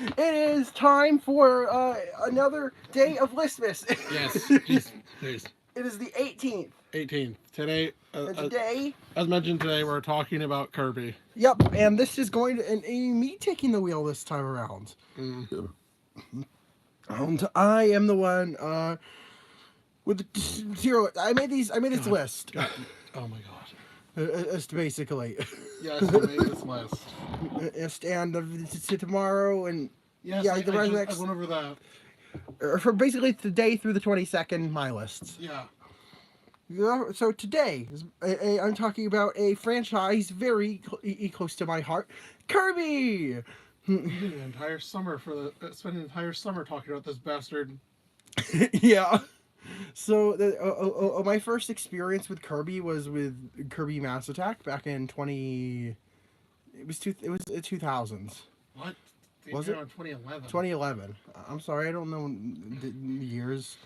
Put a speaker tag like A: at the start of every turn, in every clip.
A: It is time for another day of Listmas.
B: Yes, please.
A: It is the 18th.
B: 18th. Today,
A: And today,
B: as mentioned today, we're talking about Kirby.
A: yep, and this is going to, and me taking the wheel this time around.
B: Mm.
A: And I am the one with the zero. I made this list.
B: God. Oh my god.
A: It's basically.
B: Yes, you made this list.
A: And tomorrow and
B: Yes,
A: yeah,
B: I
A: the next.
B: went over that.
A: For basically today through the 22nd, my lists.
B: Yeah.
A: So today, I'm talking about a franchise very close to my heart, Kirby.
B: Spend an entire summer talking about this bastard.
A: Yeah. So my first experience with Kirby was with Kirby Mass Attack back in 20. It was 2000s.
B: What?
A: Was it?
B: 2011.
A: 2011. I'm sorry, I don't know the years.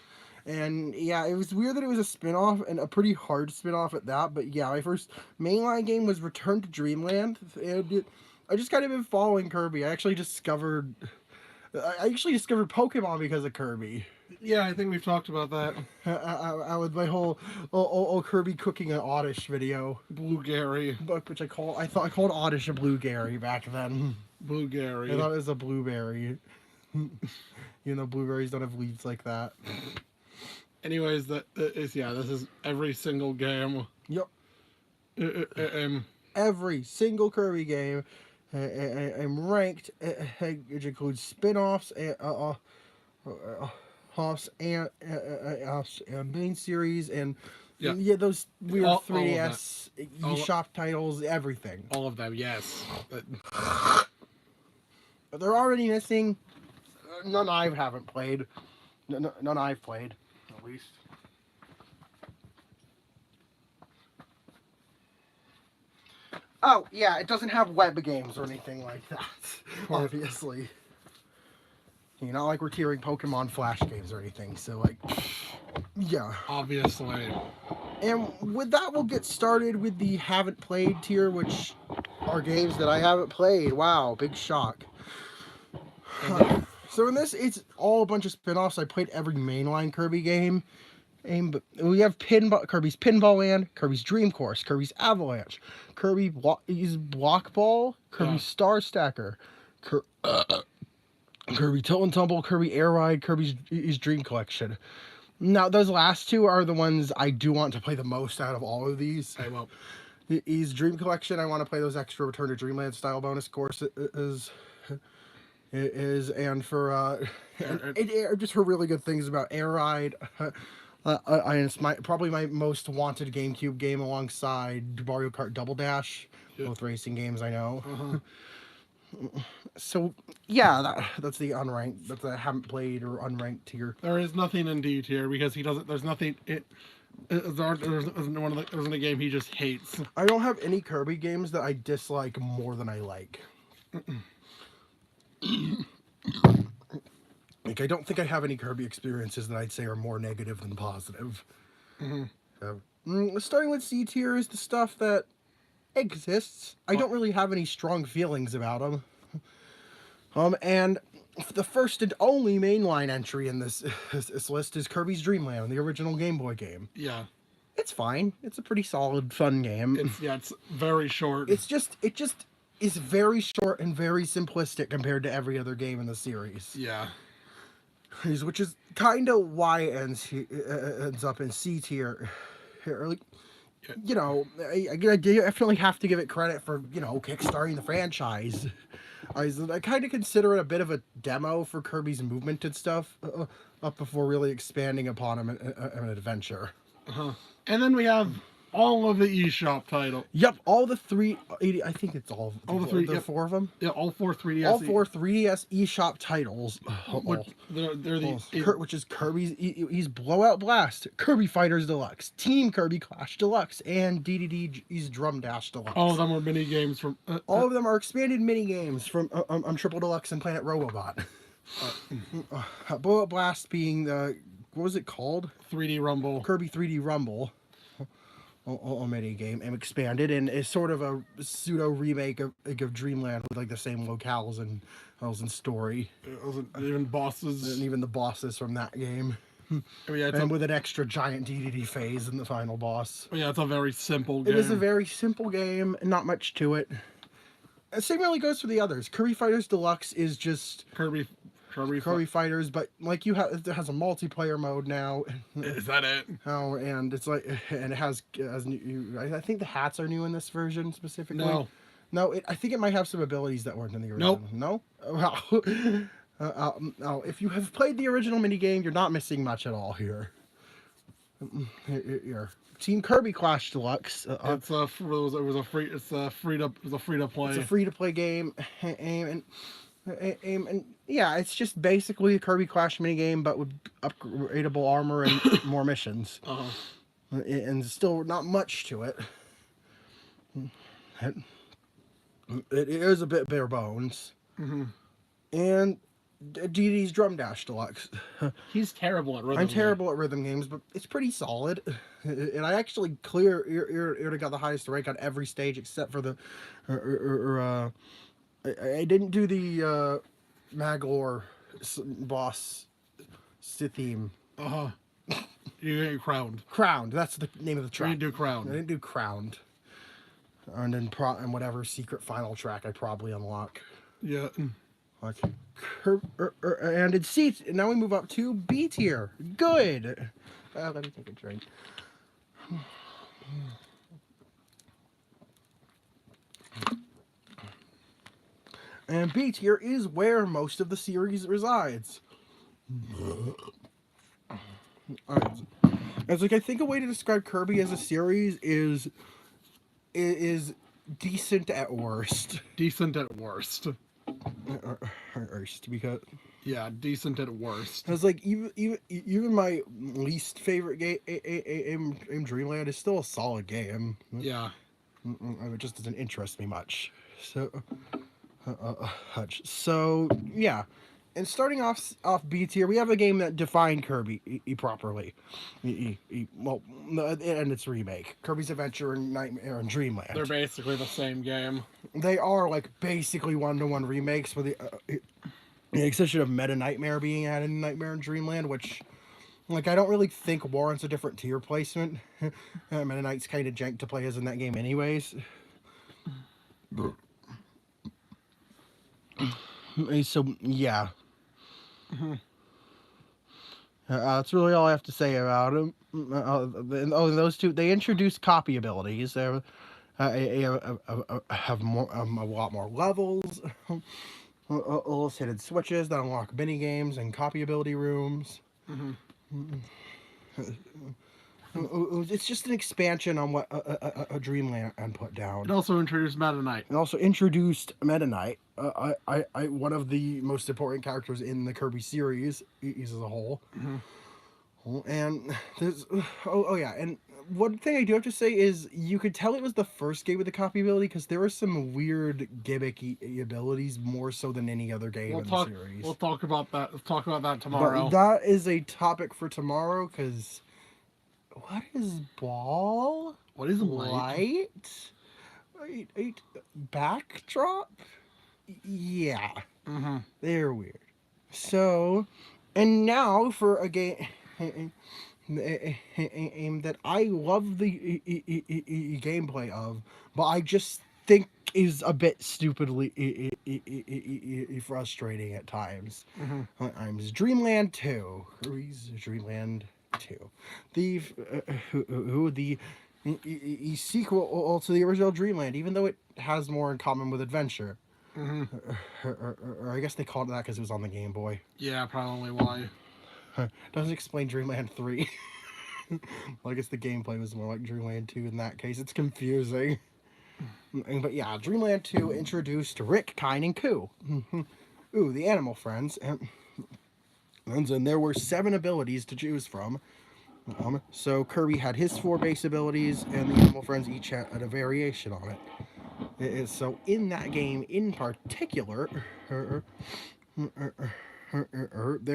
A: And yeah, it was weird that it was a spin-off and a pretty hard spin-off at that. But yeah, my first mainline game was Return to Dreamland. And I just kind of been following Kirby. I actually discovered Pokemon because of Kirby.
B: Yeah, I think we've talked about that.
A: I with my whole Kirby cooking an Oddish video.
B: Blue Gary.
A: Which I called Oddish a Blue Gary back then.
B: Blue Gary.
A: I thought it was a blueberry. You know, blueberries don't have leaves like that.
B: Anyways, this is every single game.
A: Yep.
B: Um,
A: Every single Kirby game. I'm ranked. It includes spin-offs and hops and main series and yeah, those weird 3DS eShop titles, everything.
B: All of them, yes.
A: But they're already missing. None I haven't played. None I've played, at least. Oh, yeah, it doesn't have web games or anything like that, obviously. You know, like we're tiering Pokemon Flash games or anything, so, like, yeah.
B: Obviously.
A: And with that, we'll get started with the haven't played tier, which are games that I haven't played. Wow, big shock. So in this, it's all a bunch of spin-offs. I played every mainline Kirby game. But we have Kirby's Pinball Land, Kirby's Dream Course, Kirby's Avalanche, Kirby's Block Ball, Kirby's Star Stacker, Kirby Tilt and Tumble, Kirby Air Ride, Kirby's Dream Collection. Now, those last two are the ones I do want to play the most out of all of these.
B: I will.
A: His Dream Collection, I want to play those extra Return to Dreamland style bonus courses. And for just for really good things about Air Ride. It's probably my most wanted GameCube game alongside Mario Kart Double Dash, both racing games I know. So yeah, that's the unranked. That's I haven't played or unranked tier.
B: There is nothing in D tier because he doesn't. There's nothing. There isn't a game he just hates.
A: I don't have any Kirby games that I dislike more than I like. Like, I don't think I have any Kirby experiences that I'd say are more negative than positive. Starting with C tier is the stuff that exists. I don't really have any strong feelings about them. And the first and only mainline entry in this list is Kirby's Dream Land, the original Game Boy game.
B: Yeah.
A: It's fine. It's a pretty solid, fun game.
B: It's very short.
A: It just is very short and very simplistic compared to every other game in the series.
B: Yeah.
A: Which is kind of why it ends up in C tier. Like, you know, I definitely have to give it credit for, you know, kickstarting the franchise. I kind of consider it a bit of a demo for Kirby's movement and stuff, up before really expanding upon him in an adventure.
B: And then we have all of the eShop title.
A: Yep, all the I think it's all the three. The four of them.
B: Yeah, all four 3DS.
A: All four 3DS eShop titles. Which is Kirby's Blowout Blast, Kirby Fighters Deluxe, Team Kirby Clash Deluxe, and DDD's Drum Dash Deluxe.
B: All of them are mini games from.
A: All of them are expanded mini games from Triple Deluxe and Planet Robobot. Blowout Blast being the what was it called?
B: 3D Rumble.
A: Kirby 3D Rumble. a mini game and expanded, and is sort of a pseudo remake of Dreamland with like the same locales and story,
B: It wasn't even bosses.
A: and even the bosses from that game,
B: I mean, yeah,
A: and with an extra giant DDD phase in the final boss.
B: yeah, it's a very simple game.
A: It is a very simple game, not much to it. The same really goes for the others. Kirby Fighters Deluxe is just Kirby Fighters, but like it has a multiplayer mode now.
B: Is that it?
A: Oh, and it's like, and it has new, I think the hats are new in this version specifically. No, I think it might have some abilities that weren't in the original.
B: Nope.
A: No? Well, if you have played the original minigame, you're not missing much at all here. Here. Team Kirby Clash Deluxe.
B: It's a free to play.
A: It's a free to play game, and yeah, it's just basically a Kirby Clash minigame, but with upgradable armor and more missions. And still not much to it. It is a bit bare bones. And DD's Drum Dash Deluxe.
B: He's terrible at rhythm.
A: I'm terrible at rhythm games, but it's pretty solid. And I actually got the highest rank on every stage except for the... I didn't do the Maglor boss theme.
B: You get crowned.
A: Crowned. That's the name of the track.
B: You didn't do crowned.
A: I didn't do crowned. And then and whatever secret final track I probably unlock.
B: Yeah.
A: Like, and in C. Now we move up to B tier. Good. Let me take a drink. And B tier is where most of the series resides. Alright. It's like, I think a way to describe Kirby as a series is decent at worst.
B: Decent at worst.
A: Because
B: yeah, decent at worst.
A: It's like even my least favorite game, Dreamland, is still a solid game.
B: Yeah.
A: It just doesn't interest me much. So yeah. And starting off B tier, we have a game that defined Kirby properly. Well, and its remake, Kirby's Adventure and Nightmare and Dreamland.
B: They're basically the same game.
A: They are like basically one-to-one remakes with the exception of Meta Nightmare being added in Nightmare and Dreamland, which, like, I don't really think warrants a different tier placement. Meta Knight's kind of jank to play as in that game, anyways. So yeah. That's really all I have to say about them. Those two, they introduced copy abilities. They have a lot more levels, illustrated switches that unlock mini games and copy ability rooms. It's just an expansion on what a Dreamland put down.
B: It also introduced Meta Knight.
A: It also introduced Meta Knight, one of the most important characters in the Kirby series as a whole. And there's yeah, and one thing I do have to say is you could tell it was the first game with the copy ability because there were some weird gimmicky abilities more so than any other game in the series.
B: We'll talk about that. We'll talk about that tomorrow.
A: But that is a topic for tomorrow because. What is ball?
B: What is light?
A: Backdrop? Yeah. They're weird. So, and now for a game that I love the gameplay of, but I just think is a bit stupidly frustrating at times. I'm Dreamland 2. Kirby's Dreamland 2. The sequel to the original Dreamland, even though it has more in common with Adventure. Or I guess they called it that because it was on the Game Boy.
B: Yeah, probably why.
A: Doesn't explain Dreamland 3. Well, I guess the gameplay was more like Dreamland 2 in that case. It's confusing. But yeah, Dreamland 2 introduced Rick, Kine, and Koo. The animal friends. And there were 7 abilities to choose from. So Kirby had his 4 base abilities, and the animal friends each had a variation on it. So in that game in particular, there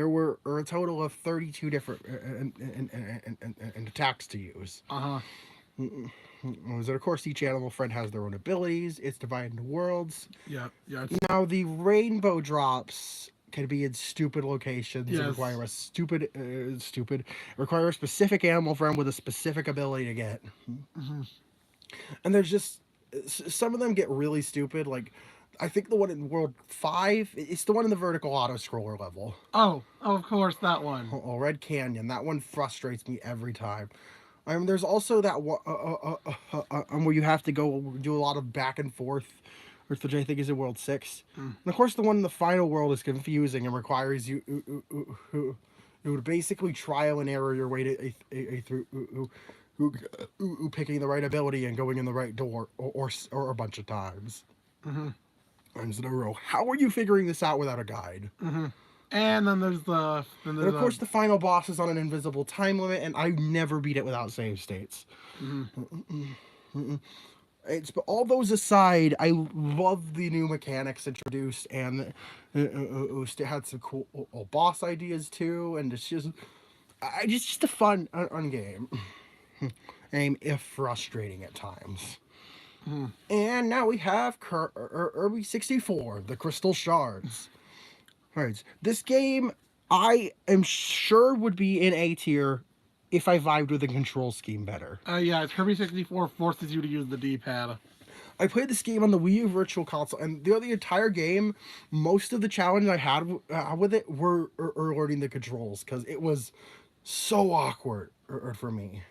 A: were a total of 32 different attacks to use. is that of course each animal friend has their own abilities. It's divided into worlds.
B: Yeah, yeah.
A: Now the rainbow drops can be in stupid locations and
B: Yes.
A: require a require a specific animal friend with a specific ability to get. And there's just some of them get really stupid. Like I think the one in World 5, it's the one in the vertical auto scroller level.
B: Oh, of course, that one.
A: Oh, Red Canyon. That one frustrates me every time. There's also that one where you have to go do a lot of back and forth, which I think is in World 6. And of course, the one in the final world is confusing and requires you to basically trial and error your way to through picking the right ability and going in the right door or a bunch of times. Times in a row. How are you figuring this out without a guide?
B: And then there's the.
A: And of course, the final boss is on an invisible time limit, and I never beat it without save states. But all those aside, I love the new mechanics introduced, and it had some cool boss ideas too, and it's just a fun game. If frustrating at times. And now we have Kirby 64, the Crystal Shards. Right. This game, I am sure would be in A tier if I vibed with the control scheme better.
B: Yeah, Kirby 64 forces you to use the D-pad.
A: I played this game on the Wii U Virtual Console, and the entire game, most of the challenges I had with it were learning the controls, because it was so awkward for me.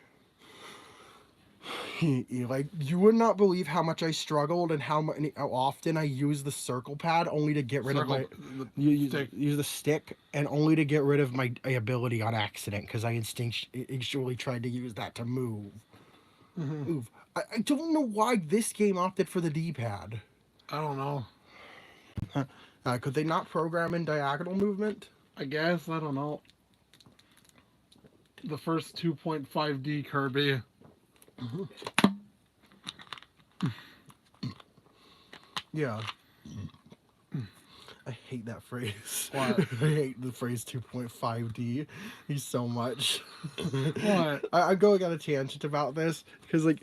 A: Like, you would not believe how much I struggled and how often I used the circle pad only to get rid of my use the stick and only to get rid of my ability on accident because I instinctually tried to use that to move. I don't know why this game opted for the D-pad.
B: I don't know.
A: Could they not program in diagonal movement?
B: I guess, I don't know. The first 2.5D Kirby.
A: Yeah. I hate that phrase.
B: What?
A: I hate the phrase 2.5D so much.
B: What?
A: I'm going on a tangent about this because, like,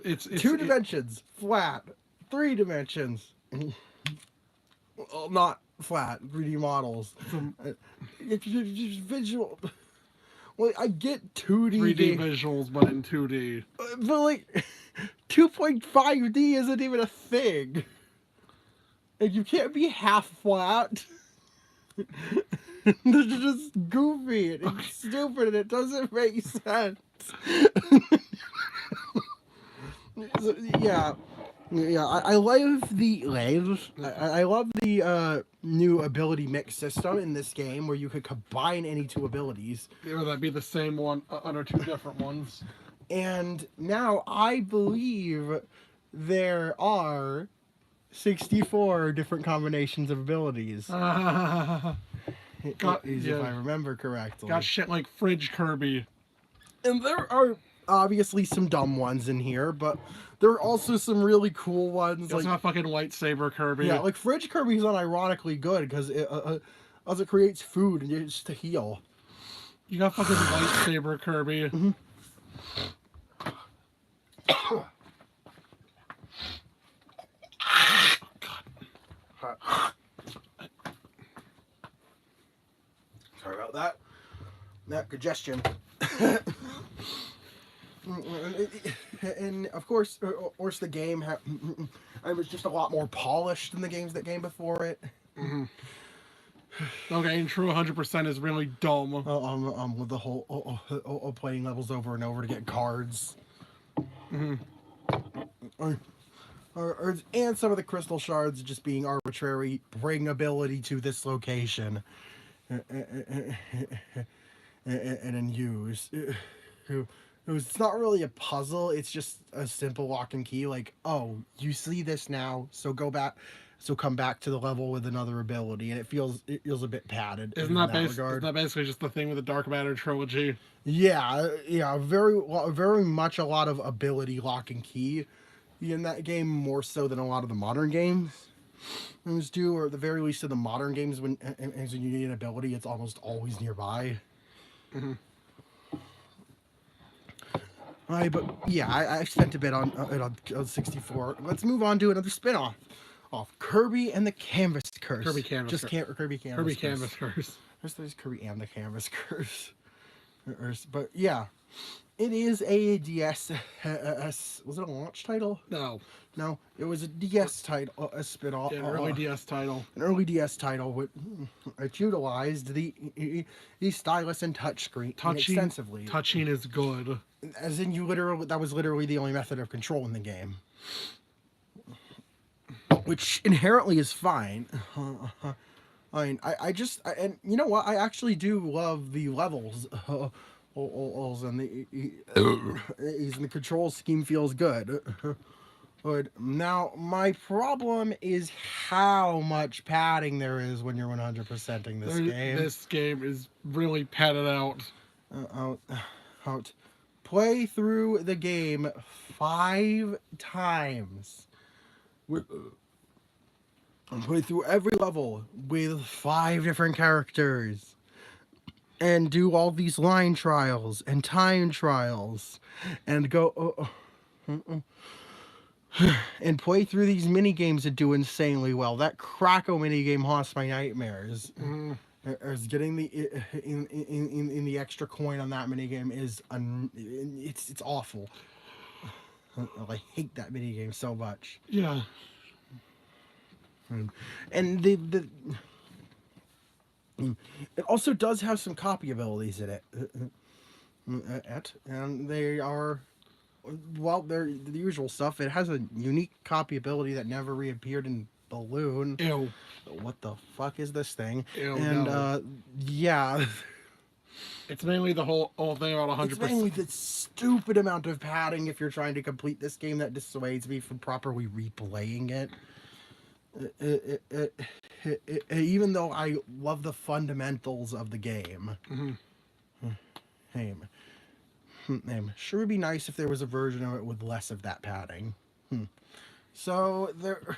B: it's
A: 2 dimensions, flat, 3 dimensions, well, not flat, 3D models. It's just visual. Well, I get 2D
B: 3D visuals, but in 2D.
A: but like 2.5D isn't even a thing. And you can't be half flat. It's just goofy and it's stupid and it doesn't make sense. So, yeah. I love the new ability mix system in this game where you could combine any 2 abilities.
B: Or that'd be the same one under 2 different ones.
A: And now I believe there are 64 different combinations of abilities. If I remember correctly.
B: Got shit like Fridge Kirby.
A: And there are obviously some dumb ones in here, but there are also some really cool ones.
B: It's not fucking lightsaber Kirby.
A: Yeah, like Fridge Kirby's unironically good because it creates food and it's to heal.
B: You got fucking lightsaber Kirby.
A: Oh, God. Sorry about that. That congestion. And of course, the game it was just a lot more polished than the games that came before it.
B: Okay, and true 100% is really dumb.
A: With the whole playing levels over and over to get cards. And some of the crystal shards just being arbitrary, bring ability to this location, and then use. It's not really a puzzle. It's just a simple lock and key. Like, oh, you see this now, so go back. So come back to the level with another ability, and it feels a bit padded.
B: Isn't that basically just the thing with the Dark Matter trilogy?
A: Yeah, very much a lot of ability lock and key in that game, more so than a lot of the modern games do, or at the very least in the modern games when you need an ability, it's almost always nearby. But yeah, I spent a bit on it on 64. Let's move on to another spin-off of Kirby and the Canvas Curse.
B: Kirby Canvas
A: Just
B: Curse.
A: can't Kirby Canvas
B: Kirby
A: Curse.
B: Canvas Curse.
A: There's Kirby and the Canvas Curse. But yeah, it is a DS. Was it a launch title?
B: No,
A: it was a DS title, a spin-off.
B: yeah, an early DS title.
A: An early DS title, which utilized the stylus and touchscreen extensively.
B: Touching is good.
A: As in, that was literally the only method of control in the game, which inherently is fine. I mean, and you know what? I actually do love the levels. And the control scheme feels good. But now my problem is how much padding there is when you're 100%ing this game.
B: This game is really padded out.
A: Out. Play through the game 5 times. Play through every level with 5 different characters. And do all these line trials and time trials. And go... and play through these mini games that do insanely well. That Krakow mini game haunts my nightmares. Is getting the in the extra coin on that mini game is it's awful. I hate that mini game so much.
B: Yeah.
A: And it also does have some copy abilities in it. And they are. Well, they're the usual stuff. It has a unique copy ability that never reappeared in Balloon.
B: Ew.
A: What the fuck is this thing?
B: Ew,
A: and
B: no.
A: Yeah.
B: It's mainly the whole thing about 100%.
A: It's mainly the stupid amount of padding if you're trying to complete this game that dissuades me from properly replaying it. Even though I love the fundamentals of the game. Sure would be nice if there was a version of it with less of that padding. So there.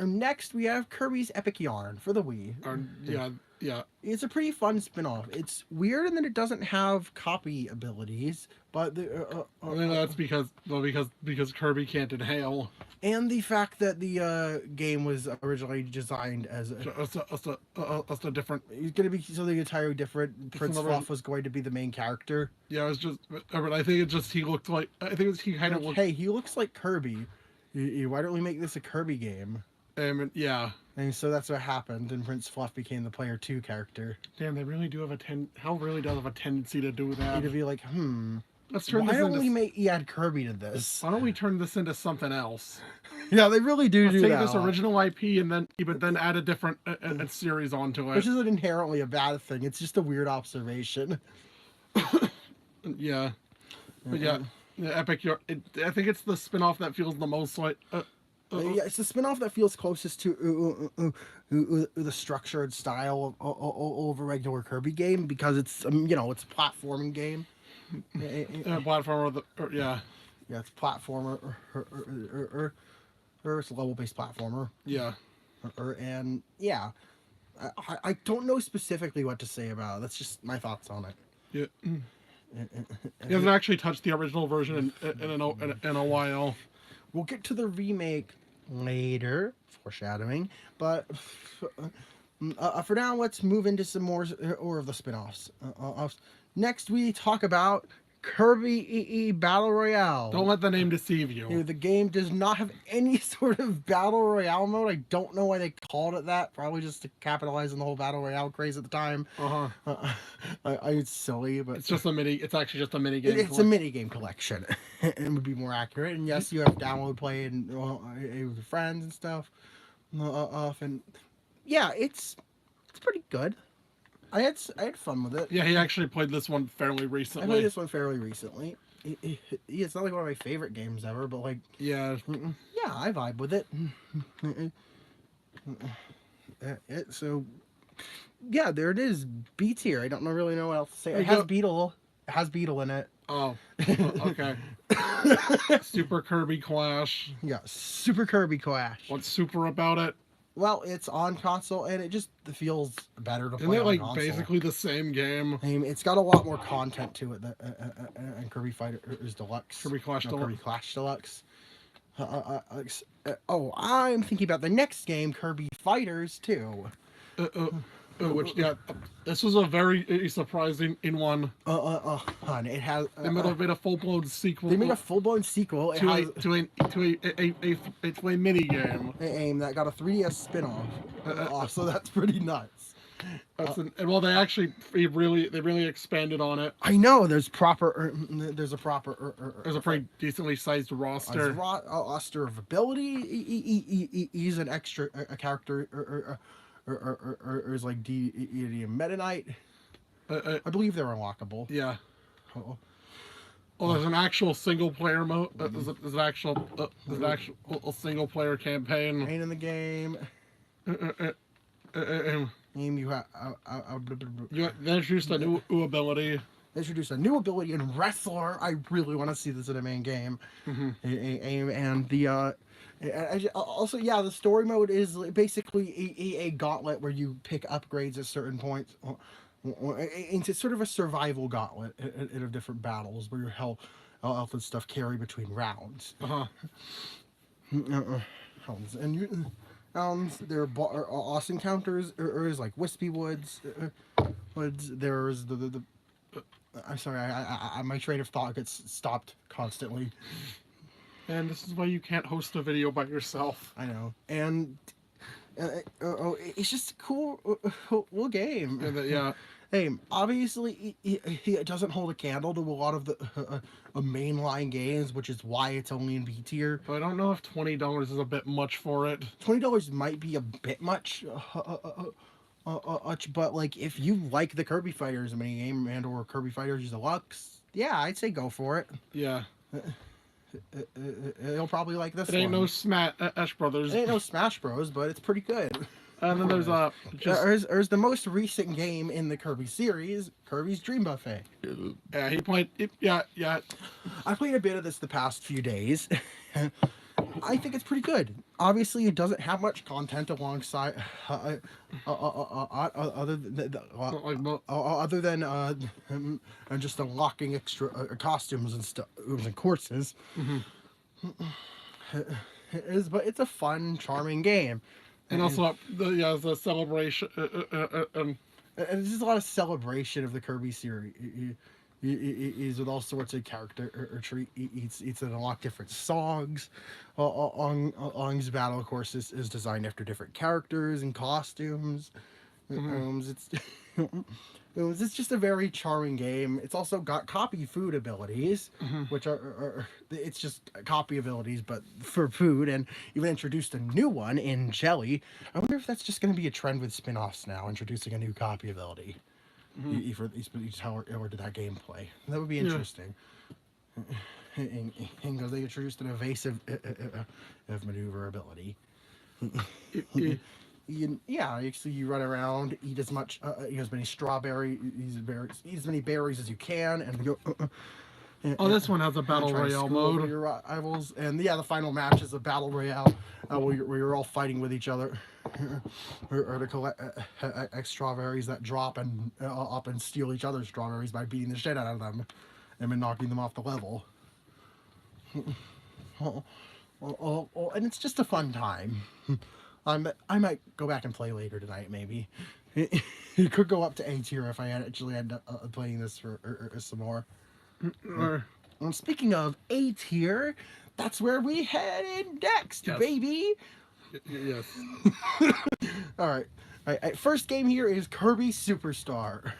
A: Next we have Kirby's Epic Yarn for the Wii.
B: Yeah.
A: It's a pretty fun spin-off. It's weird in that it doesn't have copy abilities, but
B: that's because Kirby can't inhale.
A: And the fact that the game was originally designed as a
B: different.
A: It's going to be something entirely different. Prince Fluff was going to be the main character.
B: Yeah, it was just. But I think it just he looked like. I think he kind of looked.
A: Hey, he looks like Kirby. Why don't we make this a Kirby game?
B: Yeah.
A: And so that's what happened, and Prince Fluff became the Player 2 character.
B: Damn, they really do have How really does have a tendency to do that?
A: To be like,
B: let's turn
A: why
B: this
A: don't
B: into...
A: we make add Kirby to this?
B: Why don't we turn this into something else?
A: Yeah, they really do
B: Let's
A: do
B: take
A: that.
B: this original IP and then add a different a series onto it.
A: Which isn't inherently a bad thing. It's just a weird observation.
B: Yeah. But yeah, Epic Yarn. I think it's the spin-off that feels the most like...
A: Yeah, it's the spin-off that feels closest to the structured style of a regular Kirby game because it's it's a platforming game.
B: Platformer, yeah,
A: it's platformer or it's a level-based platformer.
B: Yeah,
A: and yeah, I don't know specifically what to say about it. That's just my thoughts on it.
B: Yeah, he hasn't actually touched the original version in a while.
A: We'll get to the remake later, foreshadowing, but for now let's move into some more of the spin-offs. Next we talk about Kirby Battle Royale.
B: Don't let the name deceive you.
A: The game does not have any sort of Battle Royale mode. I don't know why they called it that. Probably just to capitalize on the whole Battle Royale craze at the time. It's silly, but
B: it's actually just a mini game.
A: It's a mini game collection. It would be more accurate. And yes, you have download play and with your friends and stuff. And yeah, it's pretty good. I had fun with it.
B: Yeah, he actually played this one fairly recently.
A: I played this one fairly recently. It's not like one of my favorite games ever, but like...
B: Yeah.
A: Yeah, I vibe with it. So, yeah, there it is. B tier. I don't really know what else to say. It has Beetle. It has Beetle in it.
B: Oh, okay. Super Kirby Clash.
A: Yeah, Super Kirby Clash.
B: What's super about it?
A: Well, it's on console, and it just feels better to
B: Isn't
A: play
B: it
A: on a
B: like
A: console.
B: basically the same game?
A: I mean, it's got a lot more content to it than Kirby Fighters Deluxe.
B: Kirby Clash
A: No,
B: Deluxe.
A: Kirby Clash Deluxe. Oh, I'm thinking about the next game, Kirby Fighters 2.
B: Uh, uh, which yeah, this was a very surprising in one.
A: Hun, it has.
B: They made a full blown sequel.
A: They made a full blown sequel. It
B: to
A: has
B: a mini game.
A: AIM that got a 3DS spin off. So that's pretty nuts.
B: And well, they really expanded on it.
A: I know there's a proper
B: There's a pretty decently sized roster.
A: roster of ability. He's an extra a character or is like deity and Meta Knight. I believe they're unlockable.
B: Yeah.
A: Oh.
B: Oh, there's an actual single player mode. There's an actual single player campaign.
A: Ain't in the game. Name you have.
B: They introduced a new ability.
A: They introduced a new ability in Wrestler. I really want to see this in a main game. And the also, yeah, the story mode is basically a gauntlet where you pick upgrades at certain points. It's sort of a survival gauntlet in different battles where your health and stuff carry between rounds. And you. There are boss encounters, or is like Wispy Woods. There's the I'm sorry, I my train of thought gets stopped constantly.
B: And this is why you can't host a video by yourself.
A: I know, and it's just a cool game.
B: Yeah.
A: Hey, obviously, it doesn't hold a candle to a lot of the mainline games, which is why it's only in B tier.
B: But I don't know if $20 is a bit much for it.
A: $20 might be a bit much, but like if you like the Kirby Fighters minigame and or Kirby Fighters Deluxe, yeah, I'd say go for it.
B: Yeah.
A: You'll probably like this.
B: It ain't no Smash Brothers.
A: It ain't no Smash Bros, but it's pretty good.
B: And then
A: there's the most recent game in the Kirby series, Kirby's Dream Buffet.
B: Yeah, he played. Yeah.
A: I played a bit of this the past few days. I think it's pretty good. Obviously, it doesn't have much content alongside other than just unlocking extra costumes and stuff and courses. But it's a fun, charming game.
B: And also, the celebration.
A: And there's just a lot of celebration of the Kirby series. He's with all sorts of character treats and unlock different songs. Ong's battle course is designed after different characters and costumes. It's just a very charming game. It's also got copy food abilities, which are it's just copy abilities, but for food, and even introduced a new one in Jelly. I wonder if that's just going to be a trend with spin-offs now, introducing a new copy ability for each tower or to that gameplay. That would be interesting. Because they introduced an evasive maneuver ability. You run around, eat as much, eat as many eat as many berries as you can, and go.
B: This one has a battle royale mode.
A: Your rivals, and the final match is a battle royale where you're all fighting with each other, or to collect X strawberries that drop and up and steal each other's strawberries by beating the shit out of them, and then knocking them off the level. And it's just a fun time. I might go back and play later tonight, maybe. It could go up to A tier if I actually end up playing this for some more. And speaking of A tier, that's where we head in next, baby.
B: Yes.
A: All right. First game here is Kirby Superstar.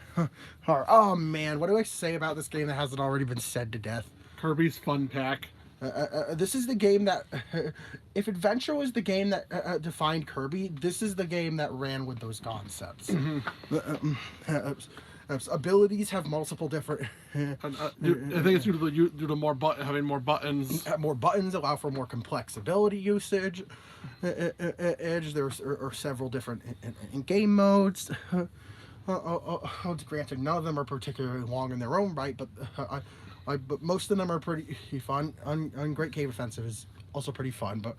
A: Oh man, what do I say about this game that hasn't already been said to death?
B: Kirby's Fun Pack.
A: This is the game that, if Adventure was the game that defined Kirby, this is the game that ran with those concepts. Abilities have multiple different.
B: I think it's due to having more buttons.
A: More buttons allow for more complex ability usage. There are several different game modes. Granted, none of them are particularly long in their own right, but but most of them are pretty fun. Great Cave Offensive is also pretty fun, but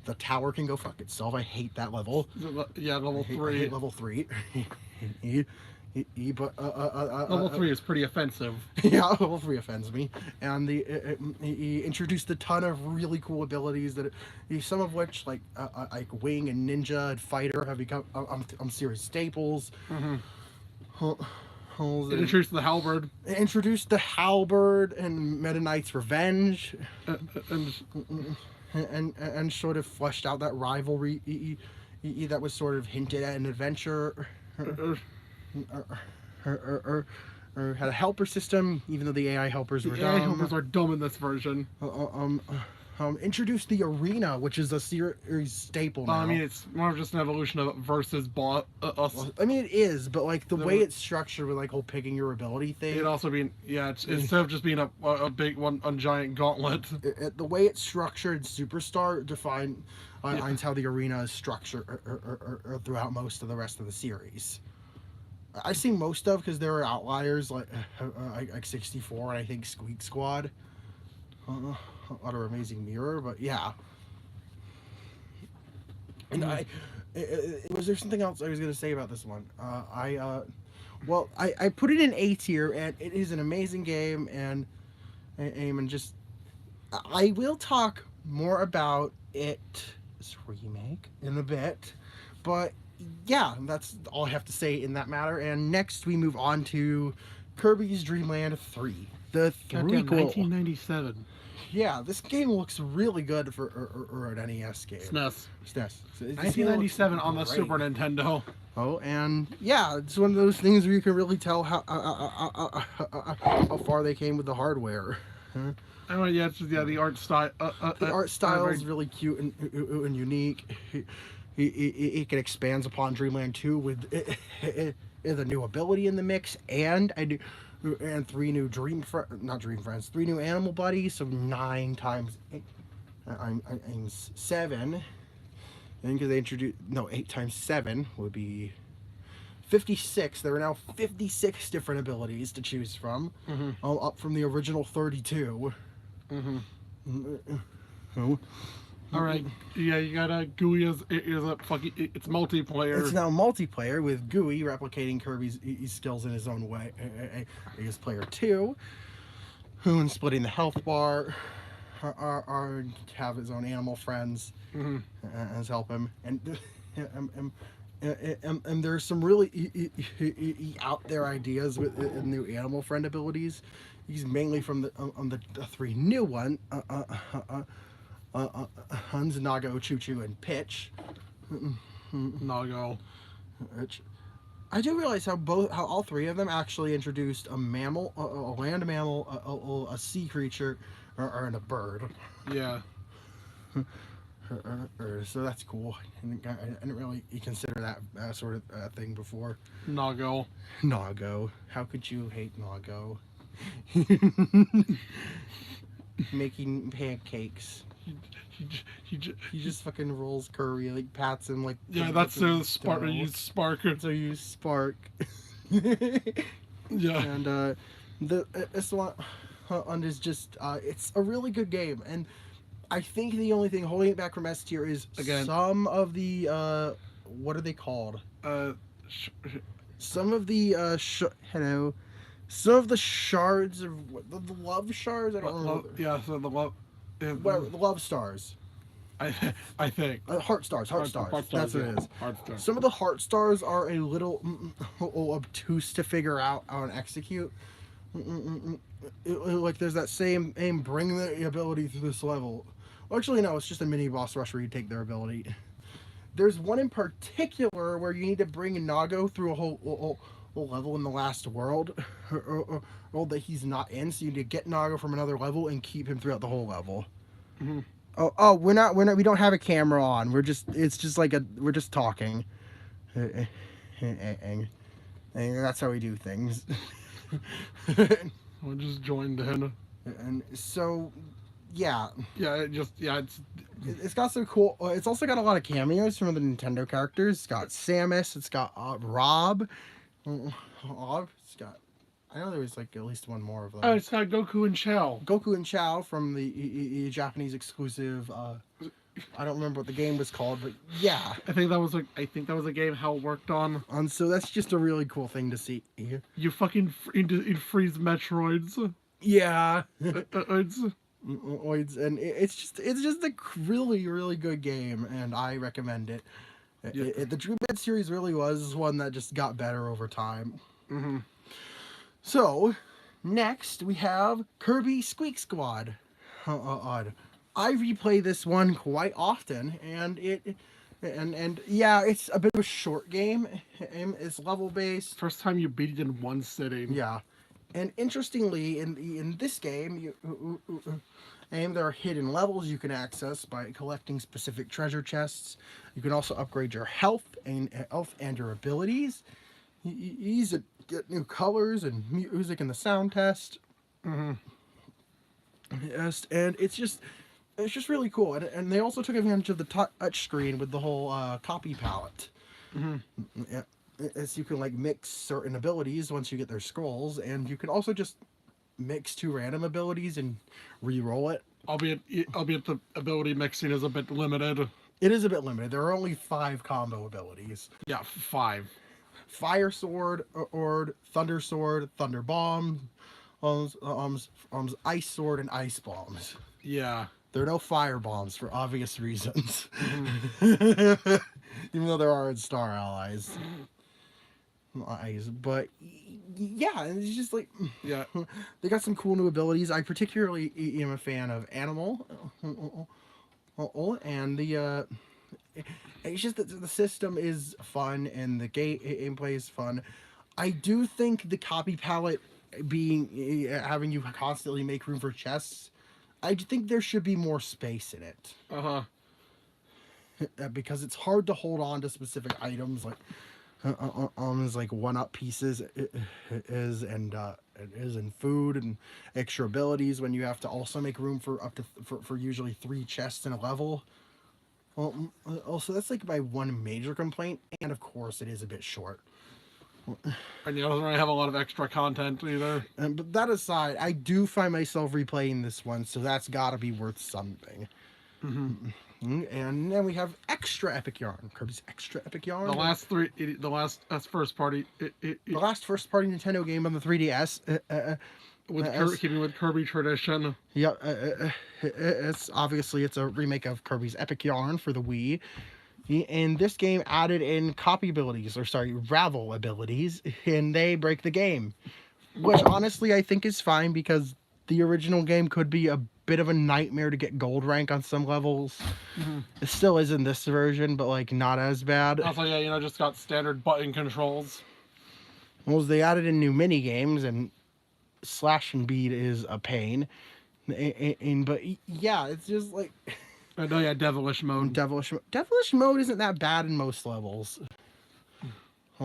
A: The tower can go fuck itself. I hate that level.
B: Yeah, level
A: I
B: 3.
A: hate level 3. But
B: Level 3 is pretty offensive.
A: yeah, level 3 offends me. And he introduced a ton of really cool abilities that some of which like wing and ninja and fighter have become serious staples.
B: It introduced the halberd.
A: It introduced the halberd and Meta Knight's Revenge, and sort of fleshed out that rivalry that was sort of hinted at in Adventure. Or had a helper system, even though the AI helpers were dumb.
B: AI helpers are dumb in this version.
A: Introduced the arena, which is a series staple now.
B: I mean, it's more of just an evolution of it versus boss.
A: I mean, it is, but like the way it's structured with like whole picking your ability thing.
B: It also being it's instead of just being a big one, a giant gauntlet.
A: The way it's structured, Superstar defines how the arena is structured throughout most of the rest of the series. I've seen most of because there are outliers like 64 and I think Squeak Squad. Utter Amazing Mirror, but yeah. And was there something else I was going to say about this one? I put it in A tier, and it is an amazing game, and just I will talk more about its remake in a bit, but yeah, that's all I have to say in that matter. And next we move on to Kirby's Dream Land 3, the threequel.
B: 1997.
A: Yeah, this game looks really good for an NES game.
B: SNES.
A: SNES. So
B: 1997 on the Super Nintendo.
A: Oh, and yeah, it's one of those things where you can really tell how far they came with the hardware.
B: Oh yeah, it's just, the art style.
A: The art style is really cute and unique. It can expand upon Dreamland 2 with the new ability in the mix, and 3 new three new animal buddies, so 9 times 8. I'm 7. And because they introduced 8 times 7 would be 56. There are now 56 different abilities to choose from, up from the original 32.
B: All right, yeah, you got GUI is a fucking it's multiplayer.
A: It's now multiplayer with GUI replicating Kirby's skills in his own way. Is player 2, who, splitting the health bar, have his own animal friends as help him, and there's some really out there ideas with new animal friend abilities. He's mainly from the 3 new one. Huns, Nago, Choo Choo, and Pitch.
B: Nago.
A: I do realize how all 3 of them actually introduced a mammal, a land mammal, a sea creature, and a bird.
B: Yeah.
A: So that's cool. I didn't really consider that sort of thing before.
B: Nago.
A: How could you hate Nago? Making pancakes. He just fucking rolls Kirby, like pats him, like
B: that's so Spark. Use Spark.
A: So use Spark.
B: Yeah.
A: And this one is just it's a really good game, and I think the only thing holding it back from S tier is some of the what are they called? Some of the some of the shards of the love shards. I don't know.
B: Yeah, so the love.
A: Whatever, the love stars.
B: I think.
A: Heart stars. That's what it is.
B: Heart stars.
A: Some of the heart stars are a little obtuse to figure out and execute. Like there's that same aim, bring the ability through this level. Well, actually, no, it's just a mini boss rush where you take their ability. There's one in particular where you need to bring Nago through a whole level in the last world, or that he's not in, so you need to get Nago from another level and keep him throughout the whole level. Oh, we don't have a camera on. We're just talking. And that's how we do things.
B: We just joined in.
A: And so, yeah.
B: It's
A: got some cool. It's also got a lot of cameos from the Nintendo characters. It's got Samus. It's got Rob. It's got. I know there was like at least one more of them.
B: It's got Goku and Chao.
A: Goku and Chao from the Japanese exclusive I don't remember what the game was called, but yeah.
B: I think that was a game Hal worked on.
A: And so that's just a really cool thing to see.
B: You fucking freeze Metroids.
A: Yeah.
B: It's,
A: And it's just a really good game, and I recommend it. The Dream Bed series really was one that just got better over time.
B: mm-hmm.
A: So, next we have Kirby Squeak Squad. I replay this one quite often, and yeah, it's a bit of a short game. It's level based.
B: First time you beat it in one sitting.
A: Yeah, and interestingly, in this game, there are hidden levels you can access by collecting specific treasure chests. You can also upgrade your health and your abilities. You get new colors and music in the sound test.
B: Mm-hmm.
A: Yes, and it's just really cool. And they also took advantage of the touch screen with the whole copy palette.
B: Mm-hmm.
A: Yeah, as you can like mix certain abilities once you get their scrolls, and you can also just mix two random abilities and re-roll it.
B: Albeit the ability mixing is a bit limited.
A: It is a bit limited. There are only 5 combo abilities.
B: Yeah, 5.
A: Fire Sword, Thunder Sword, Thunder Bomb, Ice Sword, and Ice Bombs.
B: Yeah.
A: There are no fire bombs for obvious reasons.
B: Mm-hmm.
A: Even though there are in Star Allies. But yeah, it's just like
B: Yeah.
A: they got some cool new abilities. I particularly am a fan of Animal, and it's just that the system is fun and the gameplay is fun. I do think the copy palette having you constantly make room for chests, I think there should be more space in it.
B: Uh-huh.
A: Because it's hard to hold on to specific items like like 1-up pieces and food and extra abilities when you have to also make room for up to for usually 3 chests in a level. Well, also that's like my one major complaint, and of course it is a bit short.
B: And you don't really have a lot of extra content either.
A: But that aside, I do find myself replaying this one, so that's got to be worth something.
B: Mm-hmm.
A: And then we have Extra Epic Yarn, Kirby's Extra Epic Yarn.
B: The last first party.
A: The last first party Nintendo game on the 3DS.
B: Keeping with Kirby tradition.
A: Yeah, it's a remake of Kirby's Epic Yarn for the Wii. And this game added in Ravel abilities, and they break the game. Which honestly I think is fine, because the original game could be a bit of a nightmare to get gold rank on some levels.
B: Mm-hmm.
A: It still is in this version, but like not as bad.
B: Also, yeah, just got standard button controls.
A: Well, they added in new mini games, and slash and beat is a pain. But yeah, it's just like
B: I know, yeah, devilish mode.
A: Devilish mode isn't that bad in most levels. I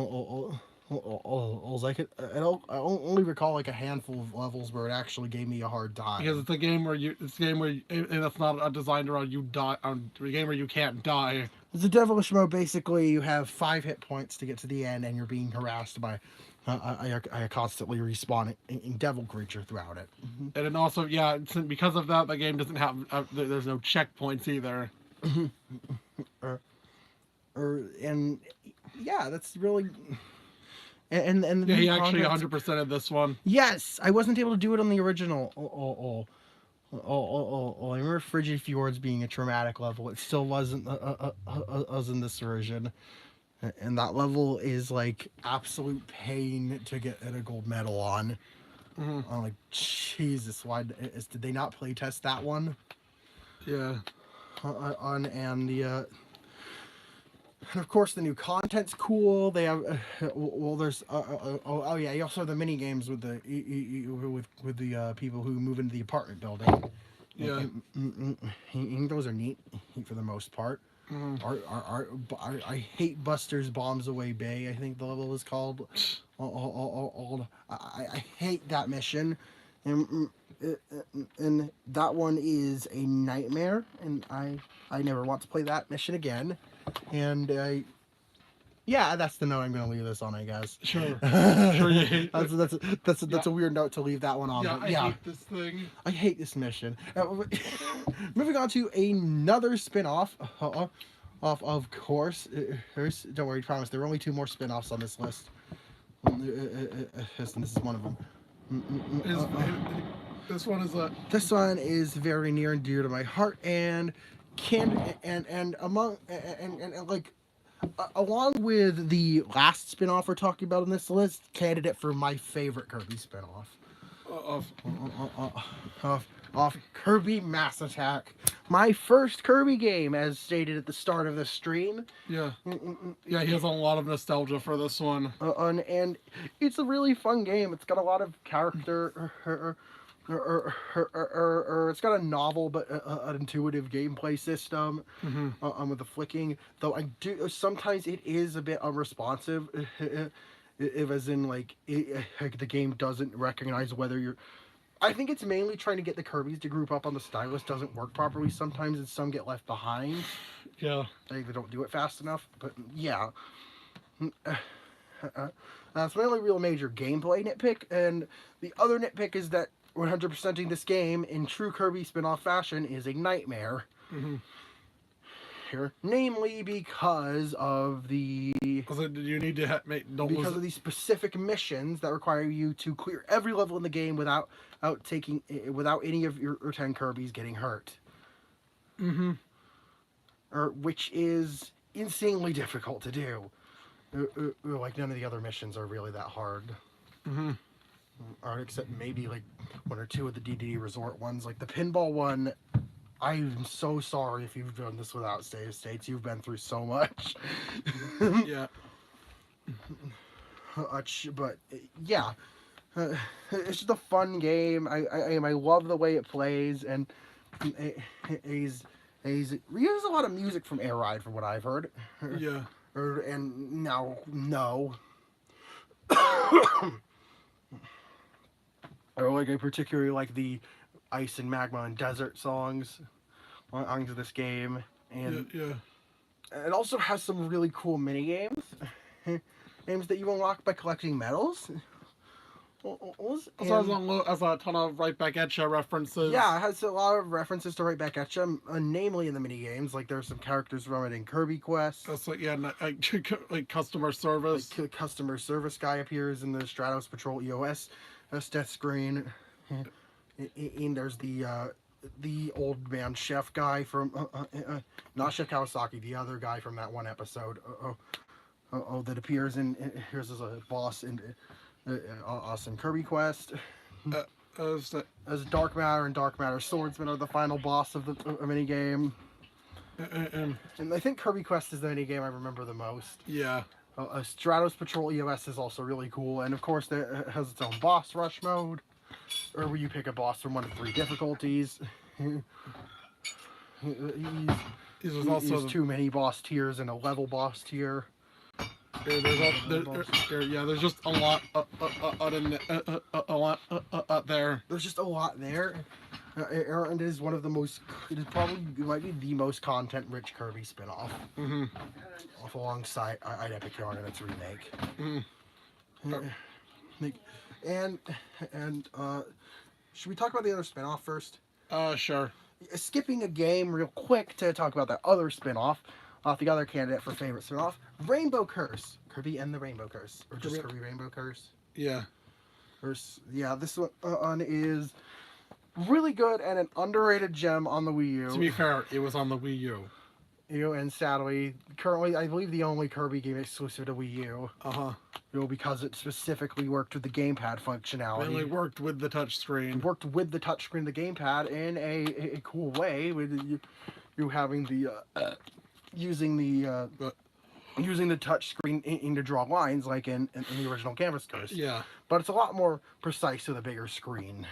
A: only recall like a handful of levels where it actually gave me a hard time.
B: Because it's a game where and it's not designed around you die on a game where you can't die.
A: It's a devilish mode. Basically, you have 5 hit points to get to the end, and you're being harassed by a constantly respawning devil creature throughout it.
B: And then also, yeah, because of that, the game doesn't have there's no checkpoints either.
A: And yeah, that's really. And
B: yeah, he actually 100% of this one.
A: Yes, I wasn't able to do it on the original. I remember Frigid Fjords being a traumatic level. It still wasn't us in this version, and that level is like absolute pain to get a gold medal on.
B: Mm-hmm.
A: I'm like, Jesus, why did they not play test that one?
B: Yeah.
A: And of course, the new content's cool. They have, there's, yeah, you also have the mini games with the people who move into the apartment building.
B: Yeah.
A: And those are neat for the most part.
B: Mm-hmm.
A: I hate Buster's Bombs Away Bay, I think the level is called. I hate that mission. And that one is a nightmare, and I never want to play that mission again. And Yeah, that's the note I'm gonna leave this on, I guess.
B: Sure. Sure you hate
A: That's a weird note to leave that one on.
B: Yeah,
A: But
B: I
A: yeah,
B: hate this thing.
A: I hate this mission. Moving on to another spin-off. Of course. Don't worry, promise. There are only two more spin-offs on this list. This is one of them.
B: This one is a.
A: This one is very near and dear to my heart, and among and like along with the last spin-off we're talking about on this list, candidate for my favorite Kirby spin-off. Of Kirby Mass Attack, my first Kirby game, as stated at the start of the stream.
B: Yeah, yeah, he has a lot of nostalgia for this one.
A: And it's a really fun game. It's got a lot of character, it's got a novel but an intuitive gameplay system. With the flicking. Though I do sometimes it is a bit unresponsive. If as in like the game doesn't recognize whether you're. I think it's mainly trying to get the Kirbys to group up on the stylus doesn't work properly sometimes, and some get left behind.
B: Yeah.
A: They don't do it fast enough, but yeah. That's my only real major gameplay nitpick, and the other nitpick is that 100%ing this game in true Kirby spin-off fashion is a nightmare. Here, namely because of the
B: you need to
A: because of these specific missions that require you to clear every level in the game without any of your 10 Kirbys getting hurt. Which is insanely difficult to do. Like none of the other missions are really that hard. Or except maybe like one or two of the DDD Resort ones, like the pinball one. I'm so sorry if you've done this without save states. You've been through so much.
B: Yeah.
A: But yeah, it's just a fun game. I love the way it plays, and he's uses a lot of music from Air Ride, from what I've heard.
B: Yeah.
A: And now no. I particularly like the Ice and Magma and Desert songs onto this game, and it also has some really cool mini games, games that you unlock by collecting medals.
B: Also has a ton of Right Back at Ya references.
A: Yeah, it has a lot of references to Right Back at Ya, namely in the mini games. Like there's some characters from it in Kirby Quest.
B: That's like customer service.
A: Like customer service guy appears in the Stratos Patrol EOS death screen. And there's the old man chef guy from not Chef Kawasaki, the other guy from that one episode. That appears here's as a boss in us in Kirby Quest. As Dark Matter and Dark Matter Swordsman are the final boss of the mini game. And I think Kirby Quest is the mini game I remember the most.
B: Yeah.
A: Stratos Patrol EOS is also really cool, and of course it has its own boss rush mode, or where you pick a boss from 1 to 3 difficulties. There's also too many boss tiers and a level boss tier.
B: There's just a lot there.
A: There's just a lot there. And it is one of the most. It might be the most content-rich Kirby spin-off. Off alongside Epic Yarn and its remake. And should we talk about the other spin-off first?
B: Sure.
A: Skipping a game real quick to talk about that other spin-off. The other candidate for favorite spin-off, Rainbow Curse. Kirby and the Rainbow Curse. Or just Kirby Rainbow Curse.
B: Yeah.
A: This one is really good and an underrated gem on the Wii U.
B: To be fair, it was on the Wii U.
A: And sadly, currently, I believe the only Kirby game exclusive to Wii U. Because it specifically worked with the gamepad functionality.
B: It really worked with the touchscreen.
A: It worked with the touchscreen, the gamepad, in a cool way, with you having the using the touchscreen to draw lines like in the original Canvas Curse.
B: Yeah.
A: But it's a lot more precise with a bigger screen.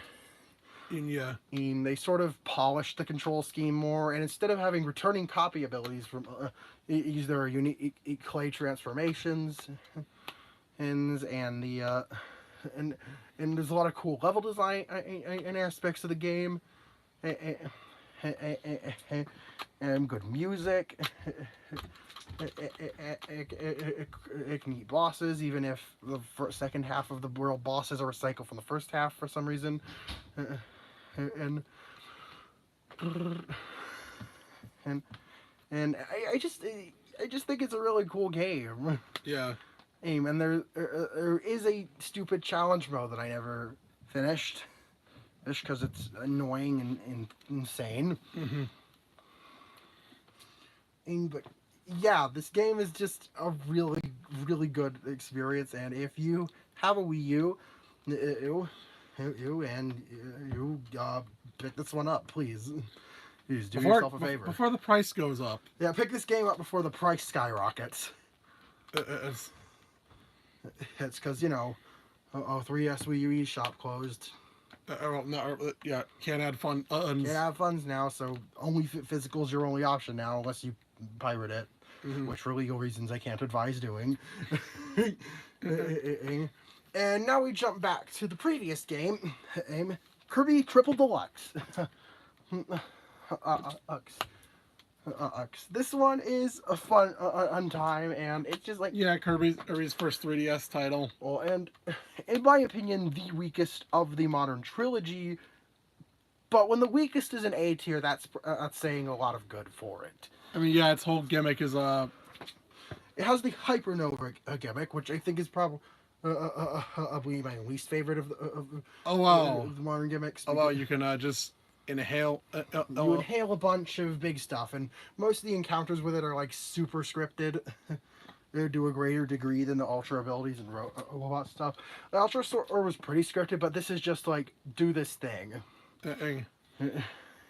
A: And they sort of polished the control scheme more, and instead of having returning copy abilities from use their unique clay transformations, and there's a lot of cool level design and aspects of the game, and good music. It can eat bosses, even if the second half of the world bosses are recycled from the first half for some reason. And and I just think it's a really cool game.
B: Yeah.
A: And there is a stupid challenge mode that I never finished, just because it's annoying and insane. But yeah, this game is just a really, really good experience. And if you have a Wii U, you pick this one up, please. Please do yourself a favor.
B: Before the price goes up.
A: Yeah, pick this game up before the price skyrockets. It's because, 3DS Wii U eShop closed.
B: Can't add funds.
A: Can't have funds now, so only physical is your only option now, unless you pirate it, which for legal reasons I can't advise doing. And now we jump back to the previous game, Kirby Triple Deluxe. This one is a fun time, and it's just like
B: Kirby's first 3DS title.
A: Well, and in my opinion, the weakest of the modern trilogy. But when the weakest is an A tier, that's saying a lot of good for it.
B: I mean, its whole gimmick is
A: It has the Hypernova gimmick, which I think is probably my least favorite of the modern gimmicks.
B: Oh wow, you can just inhale.
A: You inhale a bunch of big stuff, and most of the encounters with it are like super scripted. They do a greater degree than the Ultra abilities and robot stuff. The Ultra was pretty scripted, but this is just like, do this thing.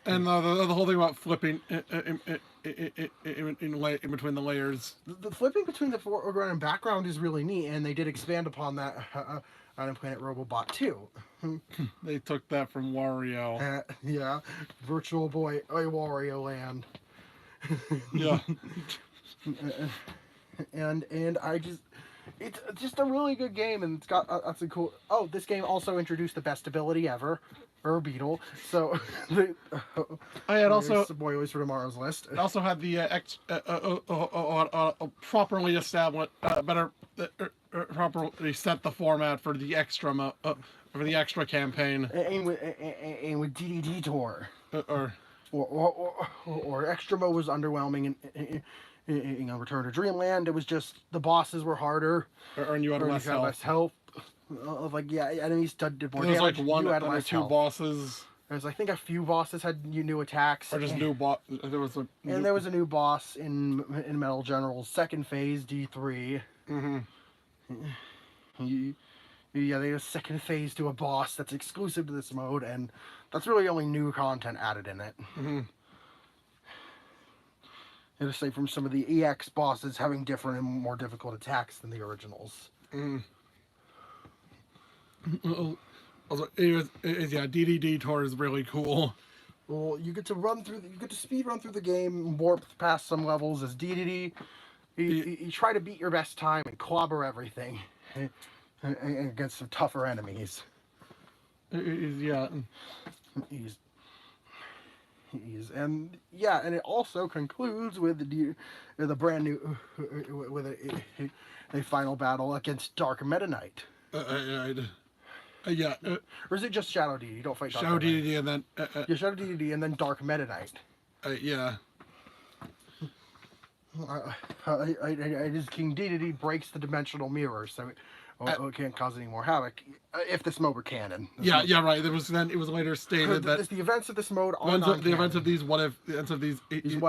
B: And the whole thing about flipping in between the layers.
A: The flipping between the foreground and background is really neat, and they did expand upon that on Planet Robobot 2.
B: They took that from Wario.
A: Yeah, Virtual Boy Wario Land.
B: Yeah.
A: And I just, it's just a really good game, and it's got that's a cool. Oh, this game also introduced the best ability ever, or Beetle. So,
B: it also
A: spoilers for tomorrow's list.
B: It also had the properly established, properly set the format for the extra campaign.
A: And with DDD Tour. Or Extra Mode was underwhelming in Return to Dreamland. It was just the bosses were harder.
B: And you had less
A: health. Enemies did more
B: damage.
A: Like
B: one or two bosses.
A: There's I think a few bosses had new attacks.
B: Or just new boss. There was
A: a new boss in Metal General's second phase D3. They had a second phase to a boss that's exclusive to this mode, and that's really only new content added in it. And aside from some of the EX bosses having different and more difficult attacks than the originals.
B: Also, DDD Tour is really cool.
A: Well, you get to speed run through the game, warp past some levels as DDD. You try to beat your best time and clobber everything against some tougher enemies. And it also concludes with the brand new with a final battle against Dark Meta Knight. Or is it just Shadow DDD? You don't fight Dark
B: Shadow DDD and then
A: Shadow DDD and then Dark Meta Knight. King DDD breaks the dimensional mirror, so it can't cause any more havoc if this mode were canon.
B: Right. It was later stated that
A: the events of this mode are
B: the events of these
A: what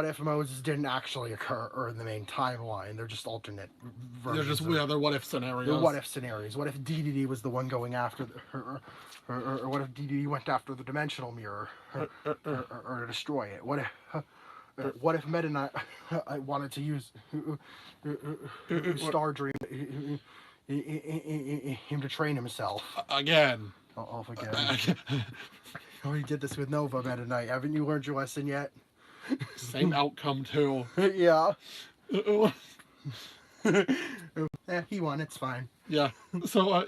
A: if modes didn't actually occur or in the main timeline. They're just alternate versions.
B: They're what if scenarios.
A: They're what if scenarios. What if DDD was the one going after or what if DDD went after the dimensional mirror or to destroy it? What if Meta Knight wanted to use Star Dream him to train himself
B: again?
A: Off again. He did this with Nova Meta Knight. Haven't you learned your lesson yet?
B: Same outcome too.
A: Yeah. He won. It's fine.
B: Yeah. So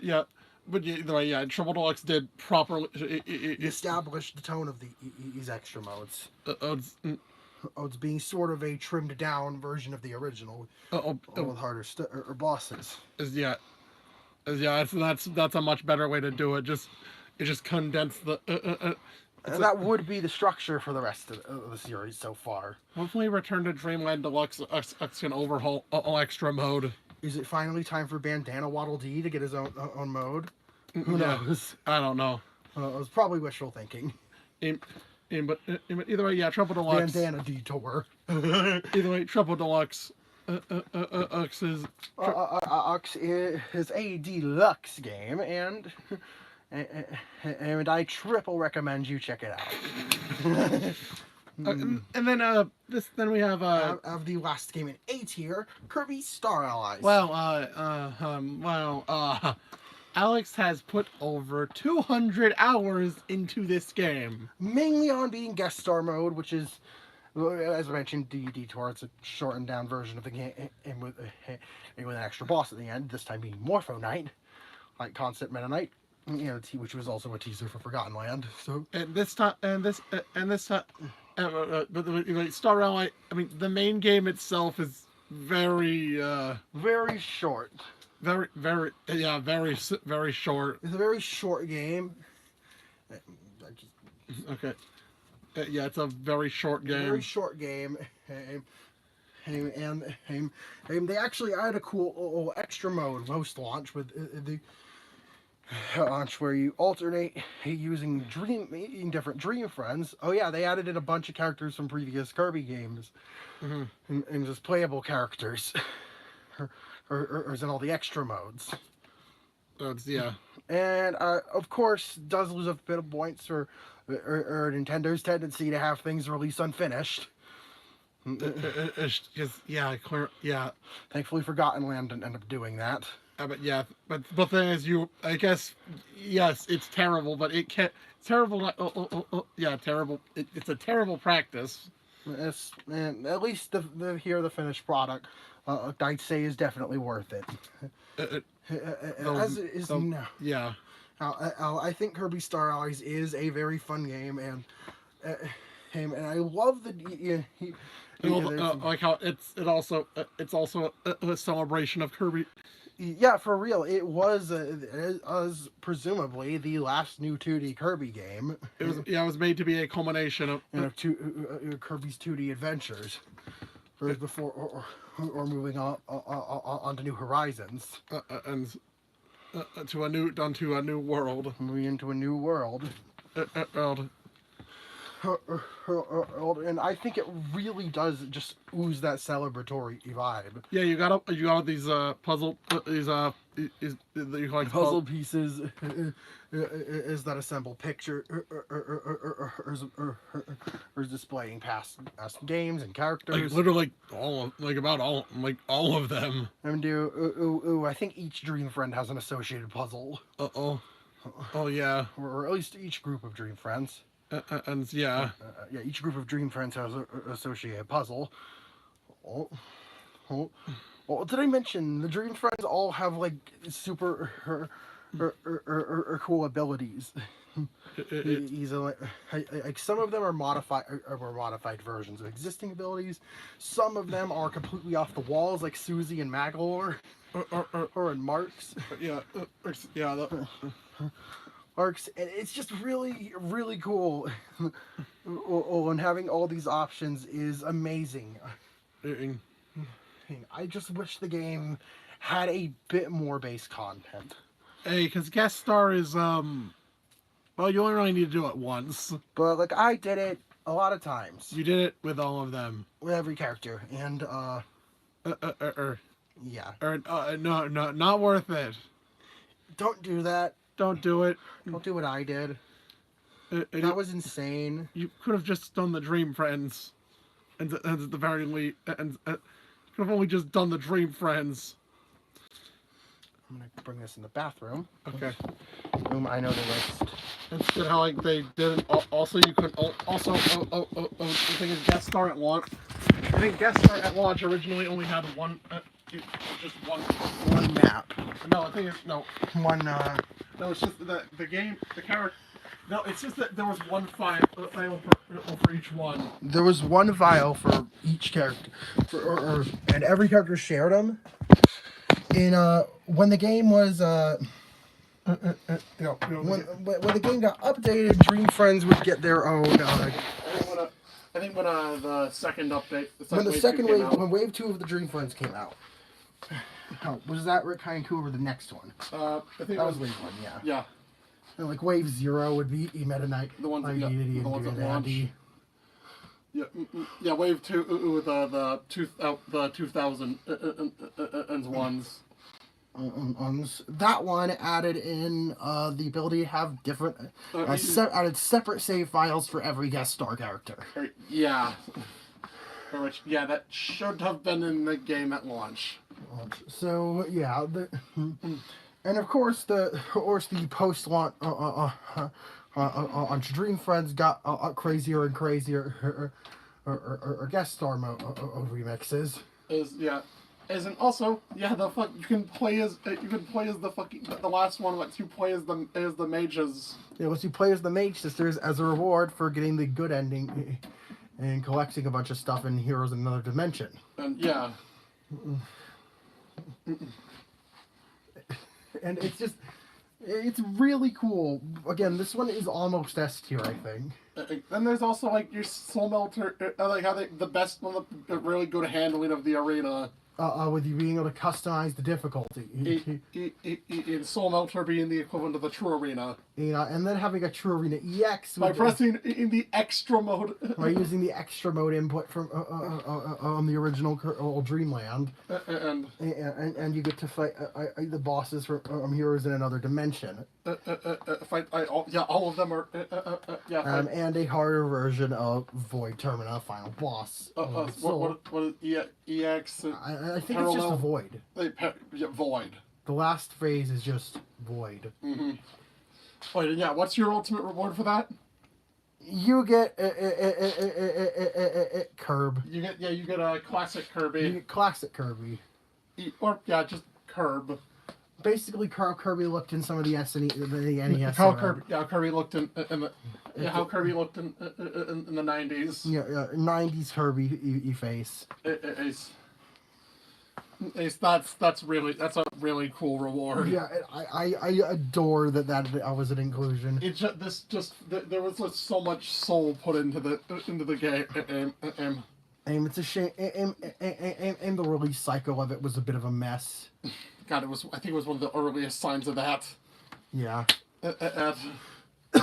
B: but yeah, either way, yeah, Triple Deluxe did properly.
A: Established the tone of these extra modes.
B: Mm,
A: It's being sort of a trimmed down version of the original, with harder or bosses.
B: Yeah, that's a much better way to do it. It just condensed the.
A: And that would be the structure for the rest of the series so far.
B: Hopefully, Return to Dreamland Deluxe can overhaul extra mode.
A: Is it finally time for Bandana Waddle Dee to get his own mode? Who knows?
B: I don't know.
A: It was probably wishful thinking.
B: But either way, yeah, Triple Deluxe.
A: Bandana Detour.
B: Either way, Triple Deluxe. Ux is
A: a deluxe game, and I triple recommend you check it out.
B: And then then we have
A: of the last game in A tier, Kirby Star Allies.
B: Alex has put over 200 hours into this game.
A: Mainly on being guest star mode, which is, as I mentioned, Detour. It's a shortened down version of the game, and with an extra boss at the end. This time being Morpho Knight, like Constant Meta Knight, which was also a teaser for Forgotten Land. So
B: this time, Star Ally. I mean, the main game itself is very
A: short.
B: Very short.
A: It's a very short game.
B: Okay. Yeah, it's a very short game.
A: Very short game. And they actually added a cool extra mode post-launch with the launch where you alternate using different Dream Friends. Oh yeah, they added in a bunch of characters from previous Kirby games, and just playable characters. Or is in all the extra modes.
B: Yeah.
A: And of course, does lose a bit of points for Nintendo's tendency to have things released unfinished.
B: Yeah.
A: Thankfully, Forgotten Land didn't end up doing that.
B: But the thing is, I guess, yes, it's terrible, but it can't. Terrible. Terrible. It's a terrible practice.
A: And at least the finished product, I'd say, is definitely worth it. As it is now.
B: Yeah.
A: I think Kirby Star Allies is a very fun game, and I love that
B: like how it's also a celebration of Kirby.
A: Yeah, for real, it was presumably the last new 2D Kirby game.
B: It was made to be a culmination of
A: Kirby's 2D adventures, before or moving on to New Horizons,
B: and to a new world.
A: Moving into a new world. And I think it really does just ooze that celebratory vibe.
B: Yeah, you got these puzzle
A: puzzle pieces is that assemble picture or displaying past games and characters.
B: Literally all of them.
A: And I think each Dream Friend has an associated puzzle.
B: Oh yeah.
A: Or at least each group of Dream Friends.
B: Each
A: group of Dream Friends has an associated puzzle. Well, did I mention the Dream Friends all have like super or cool abilities? Easily, like some of them are modified versions of existing abilities. Some of them are completely off the walls, like Susie and Magalore, or in Marks. Arcs, and it's just really, really cool. And having all these options is amazing. I just wish the game had a bit more base content.
B: Hey, because guest star is you only really need to do it once.
A: But like I did it a lot of times.
B: You did it with all of them.
A: With every character, and yeah.
B: No, not worth it.
A: Don't do that.
B: Don't do it.
A: Don't do what I did. That was insane.
B: You could have just done the Dream Friends, and at the very least, and could have only just done the Dream Friends.
A: I'm gonna bring this in the bathroom.
B: Okay.
A: I know the list.
B: Instead, how like they did. Also, you could also. The thing is, guest star at launch. I think guest star at launch originally only had one. Just one
A: map.
B: No, I think it's no. No, it's just the game, the character. No, it's just that there was one vial for each one.
A: There was one vial for each character, and every character shared them. In when the game was when the game got updated, Dream Friends would get their own.
B: I think when the second update,
A: When the second wave,
B: out,
A: when Wave 2 of the Dream Friends came out. Oh, was that Rick Haiku or the next one?
B: I think
A: that was Wave 1, yeah.
B: Yeah.
A: And like Wave 0 would be Meta Knight,
B: the ones that launch. Yeah, Wave 2, the 2000 ones.
A: That one added in the ability to have different, added separate save files for every guest star character.
B: Yeah. Which, yeah, that should have been in the game at launch.
A: So yeah, and of course the post launch on Dream Friends got crazier and crazier, or guest star remixes.
B: Also, yeah, you can play as the last one lets you play as the mages.
A: Yeah, lets you play as the Mage Sisters as a reward for getting the good ending and collecting a bunch of stuff in Heroes in Another Dimension.
B: And yeah.
A: And it's really cool. Again, this one is almost S tier, I think.
B: Then there's also like your Soul Melter, like how the best one, the really good handling of the arena.
A: With you being able to customize the difficulty.
B: In Soul Melter being the equivalent of the True Arena.
A: And then having a True Arena EX.
B: By pressing in the extra mode.
A: By using the extra mode input from on the original Dreamland. And you get to fight the bosses from Heroes in Another Dimension.
B: All of them are.
A: And a harder version of Void Termina, final boss.
B: What is EX?
A: I think it's just a Void.
B: Void.
A: The last phase is just Void.
B: Mm-hmm. Wait, yeah. What's your ultimate reward for that?
A: You get Kirby.
B: You get a classic Kirby.
A: You get classic Kirby.
B: Just Kirby.
A: Basically, Kirby looked in some of the NES.
B: How Kirby looked in the Kirby looked in the 90s.
A: Yeah, 90s Kirby face.
B: That's a really cool reward.
A: Yeah, I adore that was an inclusion.
B: There was just so much soul put into the game.
A: And it's a shame. And the release cycle of it was a bit of a mess.
B: God, I think it was one of the earliest signs of that.
A: Yeah.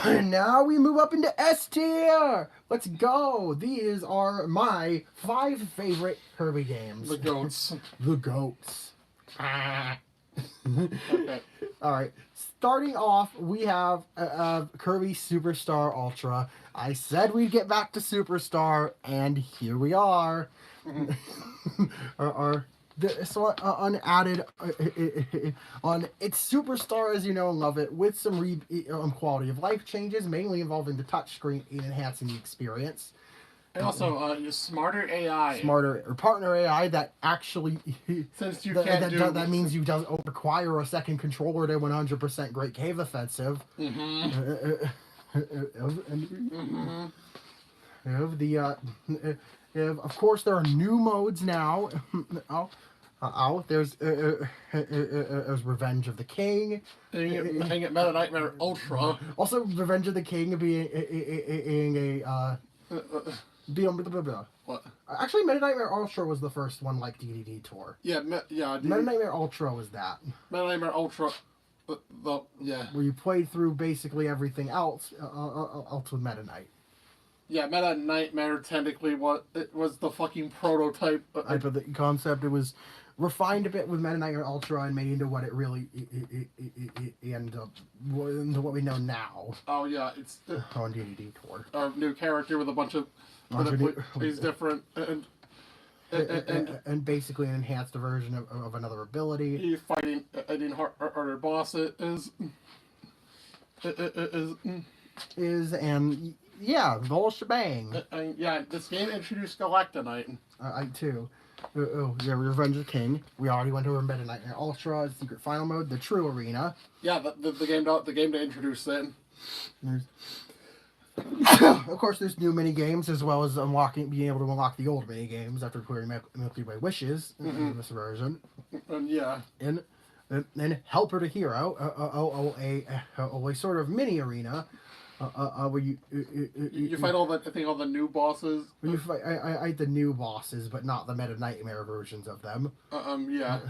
A: And now we move up into S tier. Let's go. These are my 5 favorite Kirby games.
B: The goats.
A: The goats.
B: Okay.
A: All right. Starting off, we have Kirby Superstar Ultra. I said we'd get back to Superstar, and here we are.
B: Mm-hmm.
A: This one unadded on its Superstar, as you know and love it, with some quality of life changes, mainly involving the touchscreen and enhancing the experience.
B: And also, smarter AI.
A: Smarter or partner AI that actually.
B: Since you
A: that means you don't require a second controller to 100% Great Cave Offensive.
B: Mm-hmm.
A: Of course, there are new modes now. There's Revenge of the King.
B: And you get Meta Nightmare Ultra.
A: Also, Revenge of the King being
B: What?
A: Actually, Meta Nightmare Ultra was the first one like DDD Tour.
B: Yeah, Meta
A: Nightmare Ultra was that.
B: Meta Nightmare Ultra.
A: Where you played through basically everything else with Meta Knight.
B: Yeah, Meta Nightmare technically was the fucking prototype.
A: Of the concept, it was refined a bit with Meta Nightmare Ultra and made into what it really ended up into what we know now.
B: Oh yeah, it's
A: on DDD Tour.
B: A new character with a bunch of he's different
A: and basically an enhanced version of another ability.
B: He's fighting harder bosses
A: and yeah, the whole shebang.
B: Yeah, this game introduced Galactonite.
A: I too. Yeah, Revenge of the King. We already went over Meta Nightmare Ultra, Secret Final Mode, the True Arena.
B: Yeah, the game to introduce it.
A: Of course, there's new mini games as well as being able to unlock the old mini games after clearing Milky Way wishes in this version.
B: Yeah.
A: And Helper to Hero, a sort of mini arena. Where
B: you fight all the new bosses.
A: When you fight, I the new bosses, but not the Meta Nightmare versions of them.
B: Yeah.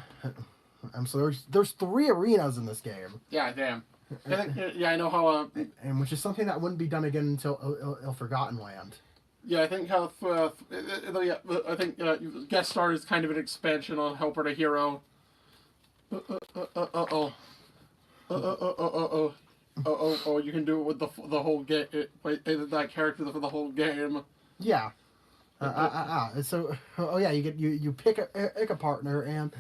A: So there's 3 arenas in this game.
B: Yeah, damn. I know how.
A: And which is something that wouldn't be done again until Ill Forgotten Land.
B: Yeah, I think how. I think Guest Star is kind of an expansion on Helper to Hero. You can do it with the whole game. That character for the whole game.
A: Yeah. So you pick a partner and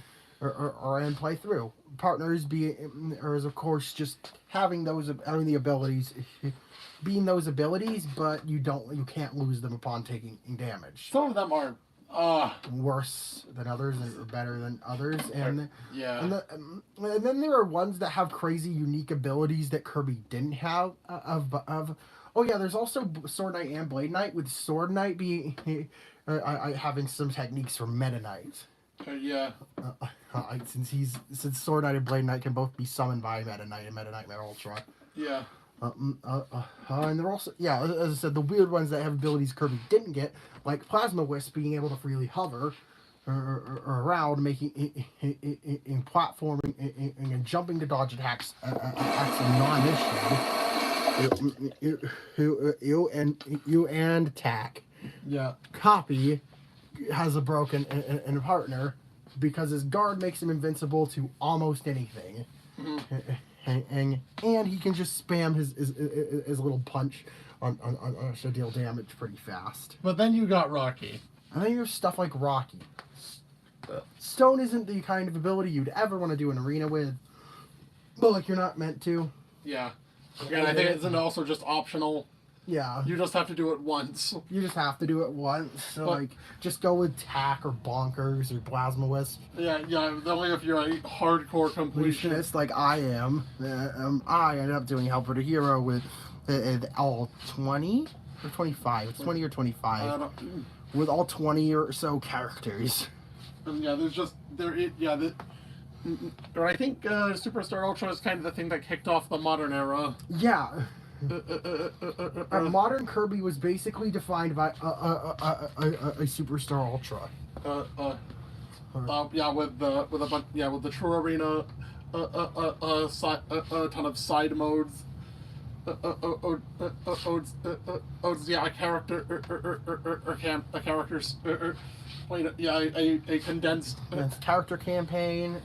A: play through. Partners is of course just having the abilities, being those abilities, but you can't lose them upon taking damage.
B: Some of them are
A: worse than others or better than others, and
B: yeah.
A: And then there are ones that have crazy unique abilities that Kirby didn't have there's also Sword Knight and Blade Knight, with Sword Knight being having some techniques from Meta Knight.
B: Yeah.
A: Since Sword Knight and Blade Knight can both be summoned by Meta Knight and Meta Nightmare Ultra.
B: Yeah.
A: And they're also, as I said, the weird ones that have abilities Kirby didn't get, like Plasma Wisp being able to freely hover around, making in platforming and jumping to dodge attacks non-issue. And attack.
B: Yeah.
A: Copy has a broken and a partner because his guard makes him invincible to almost anything. And he can just spam his little punch on to deal damage pretty fast.
B: But then you got Rocky.
A: And then there's stuff like Rocky. Stone isn't the kind of ability you'd ever want to do an arena with, but like you're not meant to.
B: Yeah. And I think it's also just optional.
A: Yeah.
B: You just have to do it once.
A: You just have to do it once. So just go with Tack or Bonkers or Plasma Wisp.
B: Yeah. Only if you're a hardcore completionist
A: like I am. I ended up doing Helper to Hero with all 20 or 25. It's 20 or 25. With all 20 or so characters.
B: And I think Superstar Ultra is kind of the thing that kicked off the modern era.
A: Yeah. Modern Kirby was basically defined by a Superstar Ultra.
B: With the True Arena, a ton of side modes. A condensed
A: character campaign.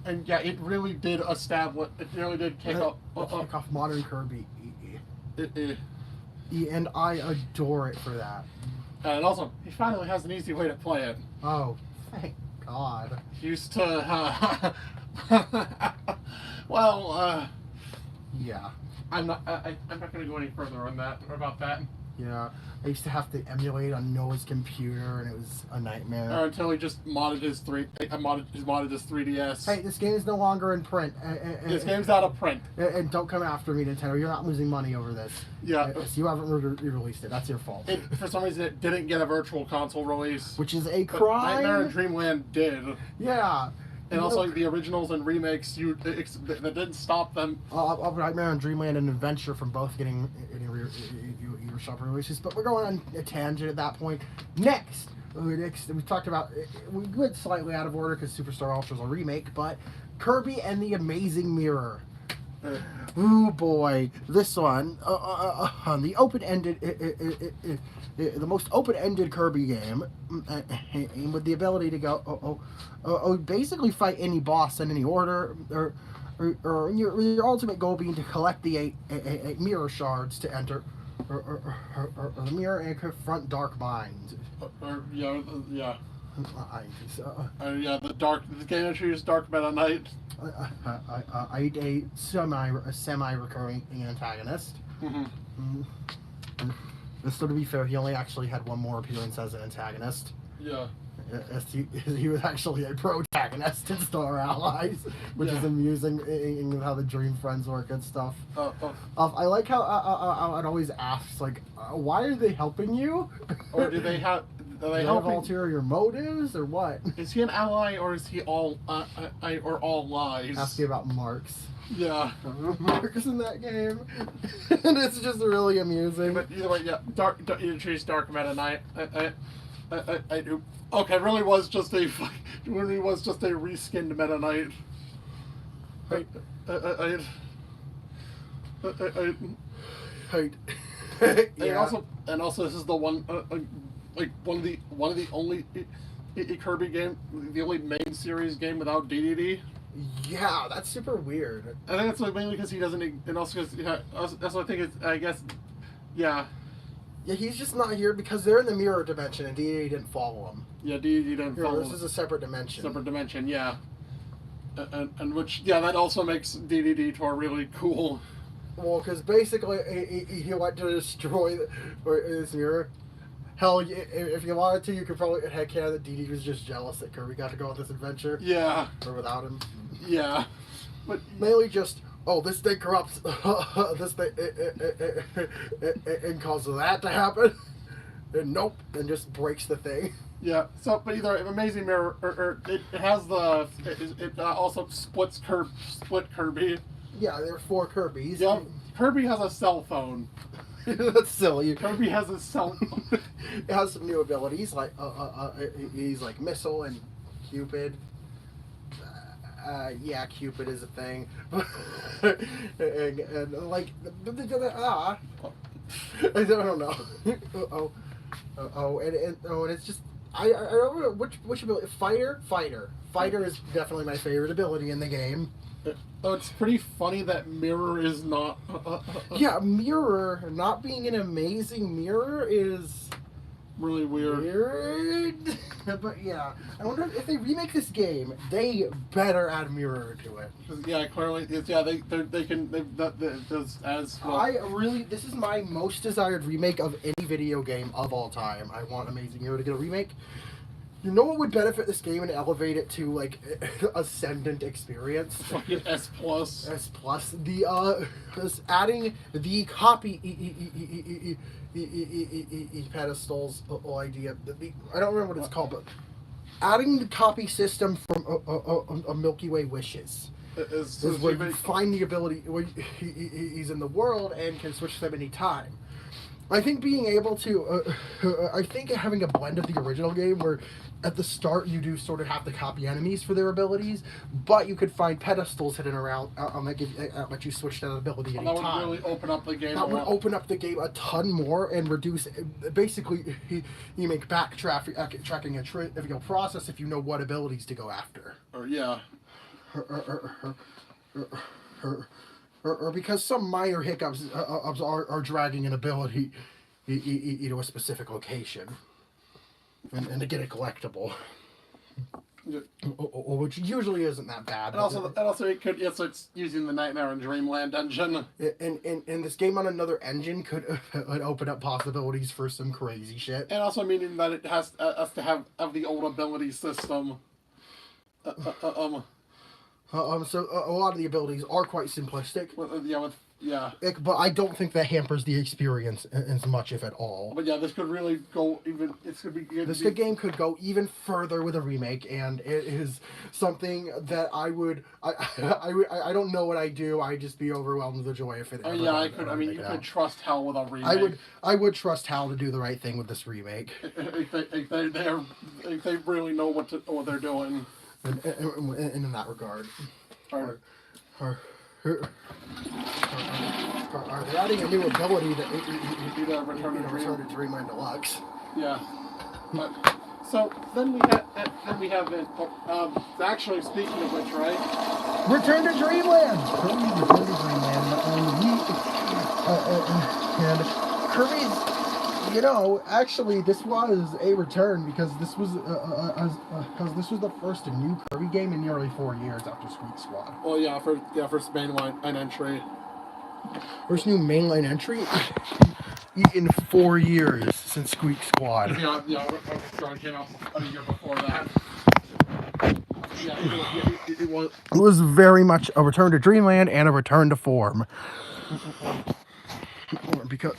B: And it really did establish. It really did kick
A: off modern Kirby. And I adore it for that.
B: And also, he finally has an easy way to play it.
A: Oh, thank God.
B: He used to.
A: Yeah.
B: I'm not going to go any further on that about that.
A: Yeah, I used to have to emulate on Noah's computer, and it was a nightmare.
B: Until he just modded his 3DS.
A: Hey, this game is no longer in print.
B: This game's out of print.
A: And don't come after me, Nintendo. You're not losing money over this.
B: Yeah.
A: You haven't re-released it. That's your fault.
B: For some reason, it didn't get a virtual console release.
A: Which is a crime.
B: Nightmare in Dreamland did.
A: Yeah.
B: And also the originals and remakes, that didn't stop them.
A: Nightmare on Dreamland and Adventure from both getting shop releases, but we're going on a tangent at that point. Next, we talked about, we went slightly out of order because Superstar Ultra is a remake, but Kirby and the Amazing Mirror. Ooh boy, this one, the open-ended, the most open-ended Kirby game, with the ability to go, basically fight any boss in any order, or your ultimate goal being to collect the eight mirror shards to enter, or the mirror and confront Dark Mind.
B: The game introduced Dark Meta Knight.
A: A semi-recurring antagonist. So to be fair, he only actually had one more appearance as an antagonist.
B: Yeah.
A: He was actually a protagonist in Star Allies, which is amusing in how the Dream Friends work and stuff. I like how it always asks, like, why are they helping you?
B: Or do they have...
A: Do they have ulterior motives, or what?
B: Is he an ally, or is he all lies?
A: Asking about Marks.
B: Yeah.
A: Marks in that game. And it's just really amusing.
B: But either way, yeah. Choose Dark Meta Knight. Okay, really was just a reskinned Meta Knight. And also this is the one like one of the only Kirby game, the only main series game without DDD.
A: Yeah, that's super weird.
B: I think it's like mainly because he doesn't, and also because that's what I think it's. I guess, yeah.
A: Yeah, he's just not here because they're in the mirror dimension and DDD didn't follow him.
B: Yeah, DDD didn't follow.
A: This is a separate dimension.
B: Separate dimension, yeah. And which, yeah, that also makes DDD Tour really cool.
A: Well, because basically he went to destroy this mirror. Hell, if you wanted to, you could probably headcanon that DD was just jealous that Kirby got to go on this adventure.
B: Yeah.
A: Or without him.
B: Yeah. But
A: mainly just, oh, this thing corrupts this thing and causes that to happen. And nope, and just breaks the thing.
B: Yeah. So, but either Amazing Mirror, or it has the, it also split Kirby.
A: Yeah, there are 4 Kirbys.
B: Yep. Kirby has a cell phone.
A: That's silly.
B: Kirby has a cell phone.
A: It has some new abilities, like he's like Missile and Cupid. Yeah, Cupid is a thing. and like, I don't know. And it's just, I don't know which ability. Fighter is definitely my favorite ability in the game.
B: Oh, it's pretty funny that Mirror is not.
A: Yeah, Mirror not being an amazing mirror is
B: really weird.
A: But yeah, I wonder if they remake this game, they better add Mirror to it.
B: Yeah, clearly, yeah, they can as well.
A: This is my most desired remake of any video game of all time. I want Amazing Mirror to get a remake. You know what would benefit this game and elevate it to like ascendant experience?
B: Fucking S+.
A: S+. Adding the copy pedestals idea. I don't remember what it's called, but adding the copy system from a Milky Way Wishes. Is where you find the ability where he's in the world and can switch them any time. I think being able to, I think having a blend of the original game where at the start you do sort of have to copy enemies for their abilities, but you could find pedestals hidden around that let you switch that ability anytime.
B: That would really open up the game.
A: That would open up the game a ton more and reduce, basically, you make backtracking a trivial process if you know what abilities to go after.
B: Or, yeah.
A: Or because some minor hiccups are dragging an ability to a specific location, and to get a collectible, which usually isn't that bad.
B: And also it could, so it's using the Nightmare and Dreamland engine.
A: And this game on another engine could open up possibilities for some crazy shit.
B: And also meaning that it has to have the old ability system.
A: So a lot of the abilities are quite simplistic.
B: Yeah.
A: But I don't think that hampers the experience as much, if at all.
B: But yeah, this could really go even. This
A: game could go even further with a remake, and it is something that I don't know what I do. I'd just be overwhelmed with the joy if it.
B: I could. I mean, you could trust Hal with a remake.
A: I would trust Hal to do the right thing with this remake.
B: If they really know what they're doing.
A: In that regard. Are they adding a new ability that Return to Dreamland Deluxe?
B: Yeah. But, so then we have it. Actually, speaking of which, right?
A: Return to Dreamland. Return to Dreamland. And Kirby's. You know, actually, this was a return because this was the first new Kirby game in nearly 4 years after Squeak Squad.
B: Oh yeah, first mainline entry.
A: First new mainline entry. in 4 years since Squeak Squad.
B: Yeah, Strong came out a year before that. Yeah, it was.
A: It was very much a return to Dreamland and a return to form. Because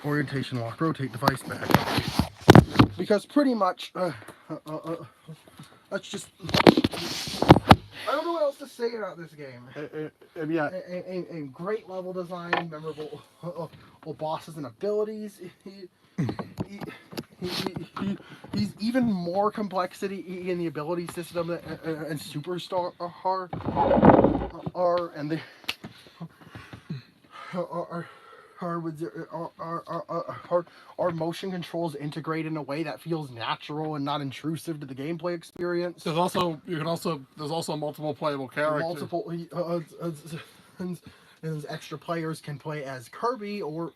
A: orientation lock, rotate device back. Because pretty much, that's just. I don't know what else to say about this game.
B: Yeah.
A: A great level design, memorable bosses and abilities. He's even more complexity in the ability system and Superstar are and they are motion controls integrated in a way that feels natural and not intrusive to the gameplay experience.
B: There's also multiple playable characters.
A: And extra players can play as Kirby or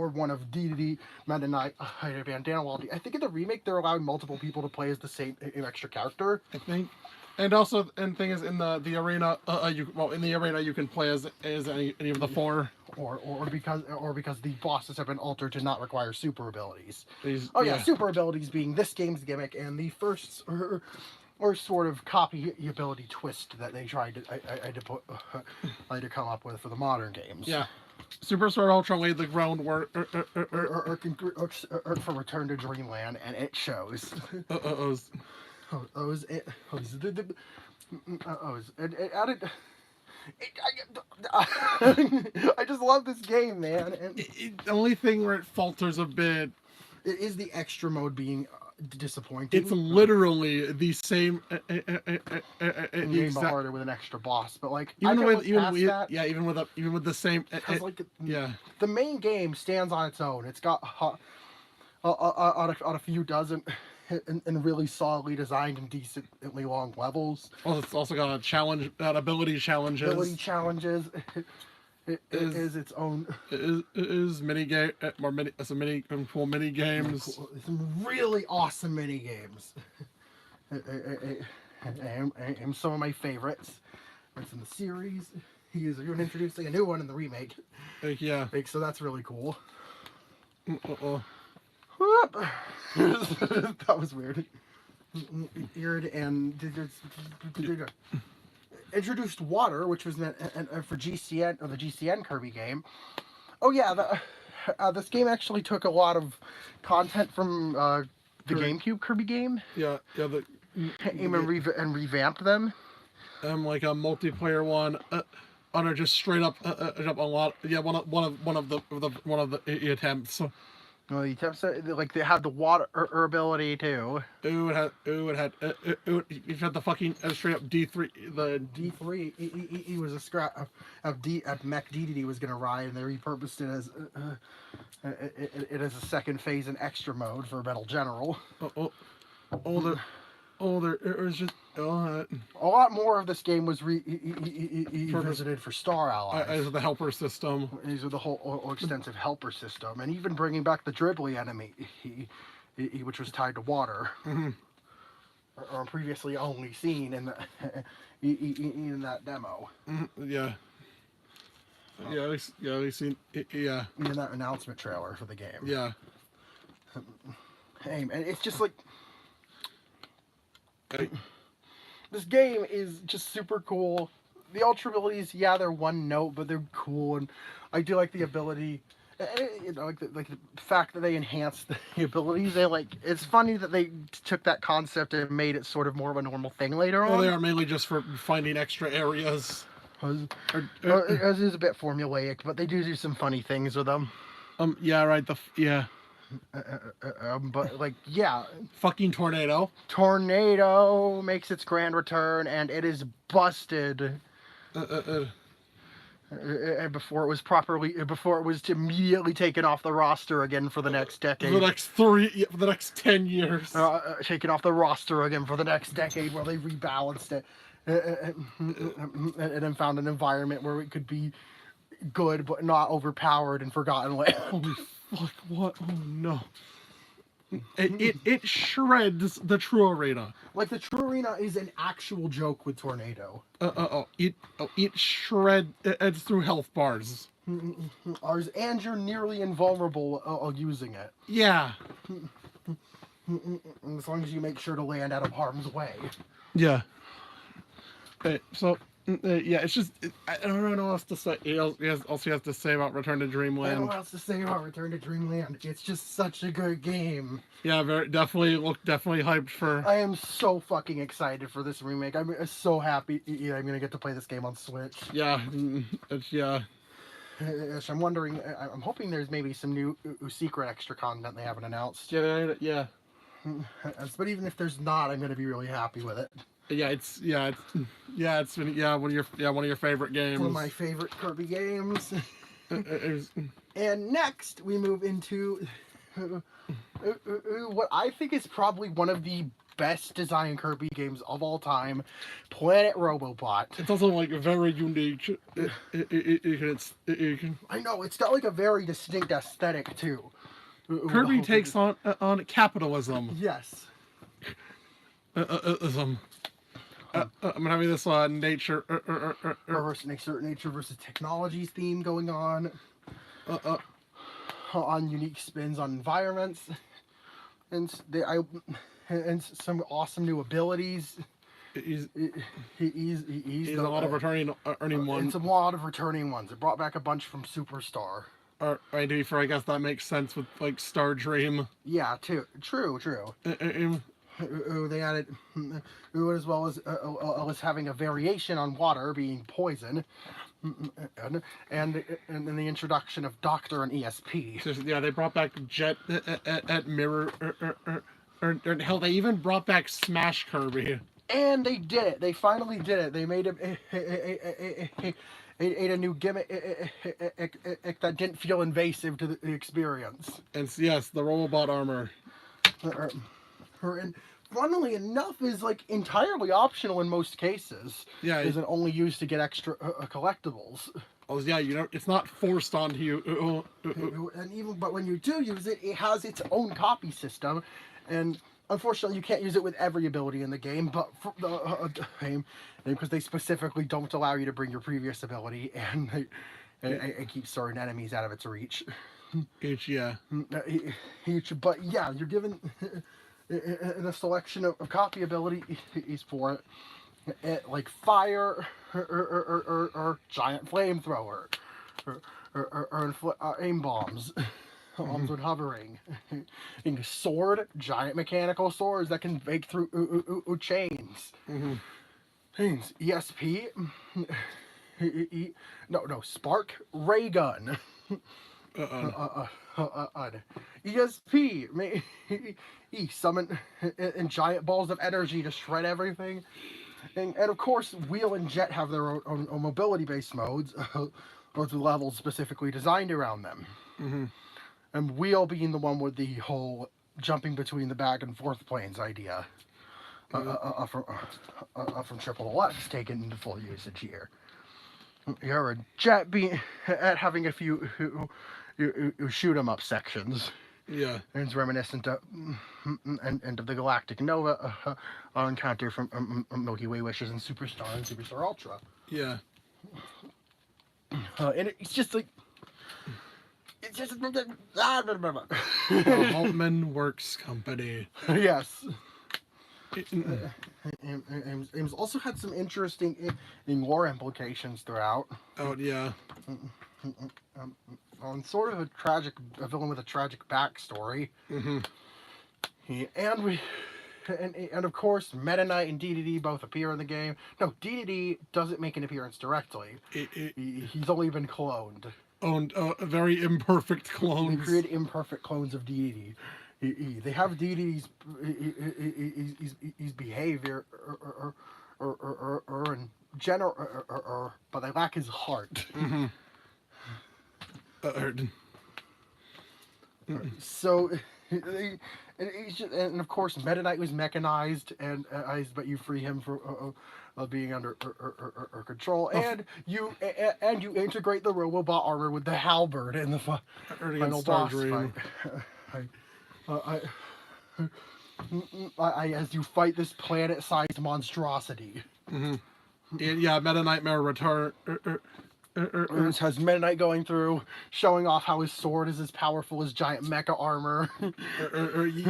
A: one of Dedede, Meta Knight, Bandana. Well, I think in the remake they're allowing multiple people to play as the same extra character.
B: I think. And also, and thing is, in the arena, in the arena you can play as any of the four,
A: or because the bosses have been altered to not require super abilities.
B: Yeah,
A: super abilities being this game's gimmick and the first or sort of copy ability twist that they tried to come up with for the modern games.
B: Yeah, Superstar Ultra laid the groundwork
A: for Return to Dreamland, and it shows. It added. I just love this game, man. And
B: the only thing where it falters a bit
A: is the extra mode being disappointing.
B: It's literally the same.
A: Harder with an extra boss, but like
B: even with the same.
A: The main game stands on its own. It's got on a few dozen. And really solidly designed and decently long levels.
B: Well, it's also got ability challenges.
A: It is its own.
B: It is mini game, some cool mini games.
A: Some really awesome mini games. And some of my favorites. It's in the series. He's even introducing a new one in the remake.
B: Yeah.
A: So that's really cool. That was weird. And introduced water, which was for GCN or the GCN Kirby game. Oh yeah, this game actually took a lot of content from the GameCube Kirby game.
B: Yeah.
A: And revamped them.
B: Like a multiplayer one. On just straight up a lot. Yeah, one of the attempts.
A: Well, the attempts like they had the water ability too.
B: It had the fucking straight up D3. The
A: D3. He was a scrap of Mech Dedede was gonna ride, and they repurposed it as a second phase in extra mode for Metal General.
B: It was just
A: a lot more of this game was revisited for Star Allies.
B: As the helper system.
A: These are the whole extensive helper system, and even bringing back the dribbly enemy, which was tied to water, or previously only seen in that demo.
B: Yeah. We've seen it, yeah.
A: In that announcement trailer for the game.
B: Yeah.
A: And it's just like. This game is just super cool. The ultra abilities, they're one note, but they're cool, and I do like the ability. Like the fact that they enhanced the abilities. It's funny that they took that concept and made it sort of more of a normal thing later on.
B: Well, they are mainly just for finding extra areas.
A: It is a bit formulaic, but they do some funny things with them.
B: Yeah, right.
A: But
B: fucking tornado.
A: Tornado makes its grand return, and it is busted. Before it was immediately taken off the roster again for the next decade.
B: For the next 10 years.
A: Taken off the roster again for the next decade, where they rebalanced it, and then found an environment where it could be good but not overpowered in Forgotten Land.
B: Holy fuck! What? Oh no! It shreds the true arena.
A: Like the True Arena is an actual joke with Tornado.
B: It shreds through health bars.
A: Ours, and you're nearly invulnerable using it.
B: Yeah.
A: As long as you make sure to land out of harm's way.
B: Yeah. Yeah, it's just I don't know what else to say. He also has to say about Return to
A: I don't
B: Dreamland.
A: know what else to say about Return to Dreamland. It's just such a good game.
B: Yeah, definitely hyped for.
A: I am so fucking excited for this remake. I'm so happy I'm gonna get to play this game on Switch.
B: Yeah, yeah.
A: I'm wondering. I'm hoping there's maybe some new secret extra content they haven't announced.
B: Yeah.
A: But even if there's not, I'm gonna be really happy with it.
B: It's been one of your favorite games.
A: One of my favorite Kirby games. And next we move into what I think is probably one of the best designed Kirby games of all time, Planet Robobot.
B: It's also like very unique.
A: I know, it's got like a very distinct aesthetic too.
B: Kirby takes on capitalism.
A: Yes.
B: I'm having this nature
A: nature versus technologies theme going on. On unique spins on environments, and some awesome new abilities.
B: He's
A: a
B: lot of returning ones.
A: It's a lot of returning ones. It brought back a bunch from Superstar.
B: I guess that makes sense with like Star Dream.
A: Yeah, true. They added, as well as having a variation on water being poison, and the introduction of Doctor and ESP.
B: Yeah, they brought back Jet at Mirror, or hell, they even brought back Smash Kirby.
A: And they did it. They finally did it. They made a new gimmick that didn't feel invasive to the experience.
B: And yes, the Robobot armor.
A: And funnily enough, is like entirely optional in most cases.
B: Yeah,
A: isn't only used to get extra collectibles.
B: Oh yeah, it's not forced onto you.
A: But when you do use it, it has its own copy system, and unfortunately, you can't use it with every ability in the game. But for the game, because they specifically don't allow you to bring your previous ability, and it keeps certain enemies out of its reach.
B: But yeah,
A: you're given a selection of copy abilities for it, like fire or giant flamethrower or aim bombs. Arms with hovering, sword, giant mechanical swords that can break through chains. Chains. ESP. Spark ray gun. ESP. Summon and giant balls of energy to shred everything. And of course, Wheel and Jet have their own mobility-based modes, with levels specifically designed around them. And Wheel being the one with the whole jumping between the back and forth planes idea from Triple X taken into full usage here. You're Jet being at having a few shoot 'em up sections.
B: Yeah,
A: and it's reminiscent of of the Galactic Nova encounter from Milky Way Wishes and Superstar Ultra.
B: Yeah,
A: and it's just like. It's just
B: the Haltman Works Company.
A: Yes. Ames also had some interesting lore implications throughout.
B: Oh yeah.
A: On sort of a villain with a tragic backstory. And of course, Meta Knight and DDD both appear in the game. No, DDD doesn't make an appearance directly. He's only been cloned.
B: Owned very imperfect clones.
A: They create imperfect clones of DDD. They have DDD's behavior or in general, but they lack his heart. So, and of course, Meta Knight was mechanized, but you free him for being under control, and you integrate the Robobot armor with the halberd in the final boss fight. as you fight this planet-sized monstrosity.
B: And yeah, Meta Nightmare return.
A: It has Meta Knight going through, showing off how his sword is as powerful as giant mecha armor.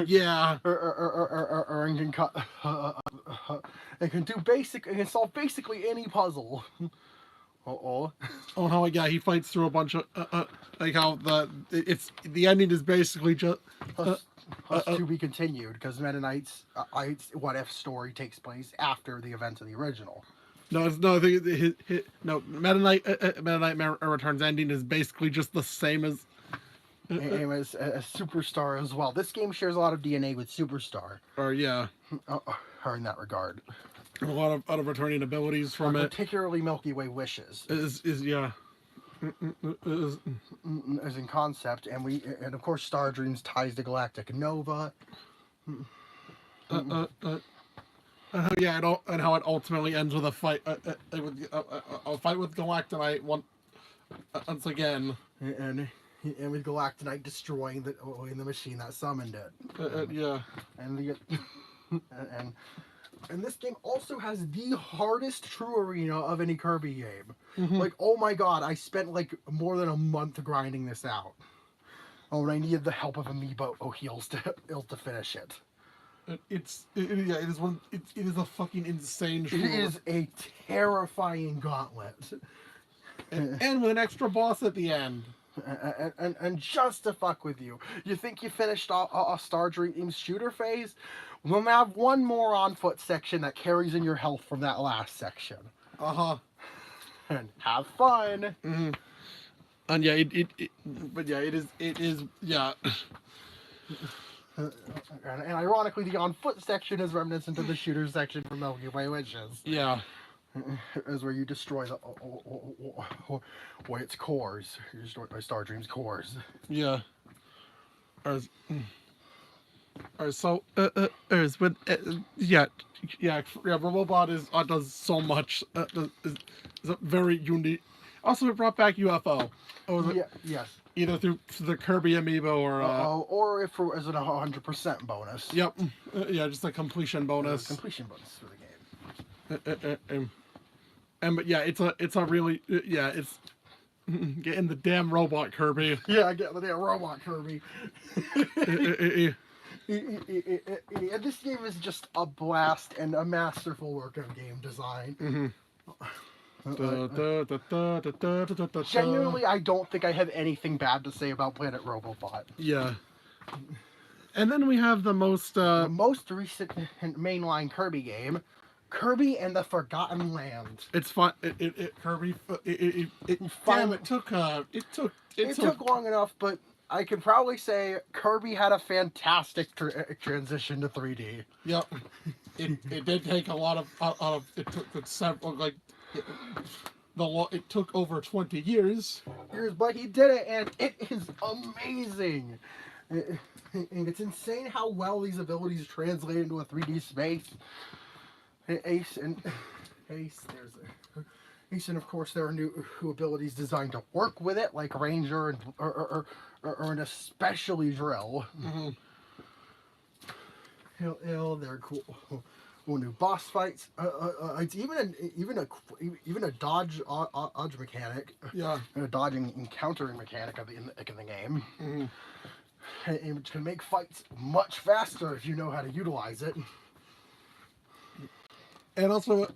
B: Yeah.
A: And can cut. It can do basic. It can solve basically any puzzle.
B: Oh how yeah, he fights through a bunch of like how the ending is basically just
A: to be continued because Meta Knight's what if story takes place after the events of the original.
B: No, Meta Nightmare Returns ending is basically just the same as
A: Superstar as well. This game shares a lot of DNA with Superstar.
B: Or yeah,
A: or in that regard.
B: A lot of returning abilities from it.
A: Particularly Milky Way wishes.
B: Is yeah.
A: As in concept, and of course Star Dreams ties to Galactic Nova.
B: Yeah, and how it ultimately ends with a fight, a fight with Galactonite once again,
A: and with Galactonite destroying the machine that summoned it.
B: Yeah,
A: and this game also has the hardest true arena of any Kirby game. Like, oh my god, I spent like more than a month grinding this out. Oh, and I needed the help of Amiibo heals to finish it.
B: It is a fucking insane show.
A: It is a terrifying gauntlet.
B: And with an extra boss at the end.
A: And just to fuck with you, you think you finished a Star Dreams shooter phase? We'll have one more on foot section that carries in your health from that last section. And have fun.
B: And yeah, but yeah, it is yeah.
A: And ironically, the on foot section is reminiscent of the shooter section from Milky Way Wishes.
B: Yeah.
A: Is where you destroy its cores. You destroy Star Dreams cores.
B: Yeah. So with Robobot does so much. Is a very unique. Also, it brought back UFO.
A: Yes.
B: Either through the Kirby amiibo
A: or if it was a 100% bonus.
B: Yep. Yeah, just a completion bonus.
A: Completion bonus for the game.
B: But yeah, it's a really it's getting the damn robot Kirby.
A: Yeah, getting the damn robot Kirby. And this game is just a blast and a masterful work of game design. Genuinely, I don't think I have anything bad to say about Planet Robobot.
B: Yeah. And then we have the most
A: recent mainline Kirby game, Kirby and the Forgotten Land.
B: It's fun. Kirby. It took
A: long enough, but I can probably say Kirby had a fantastic transition to 3D.
B: Yep. It did take a lot of it took several it took over 20 years.
A: But he did it, and it is amazing. And it's insane how well these abilities translate into a 3D space. Ace, and of course there are new abilities designed to work with it, like Ranger and and especially Drill. They're cool. New boss fights. It's even a dodge mechanic.
B: Yeah.
A: A dodging and countering mechanic in the game. Which can make fights much faster if you know how to utilize it.
B: And also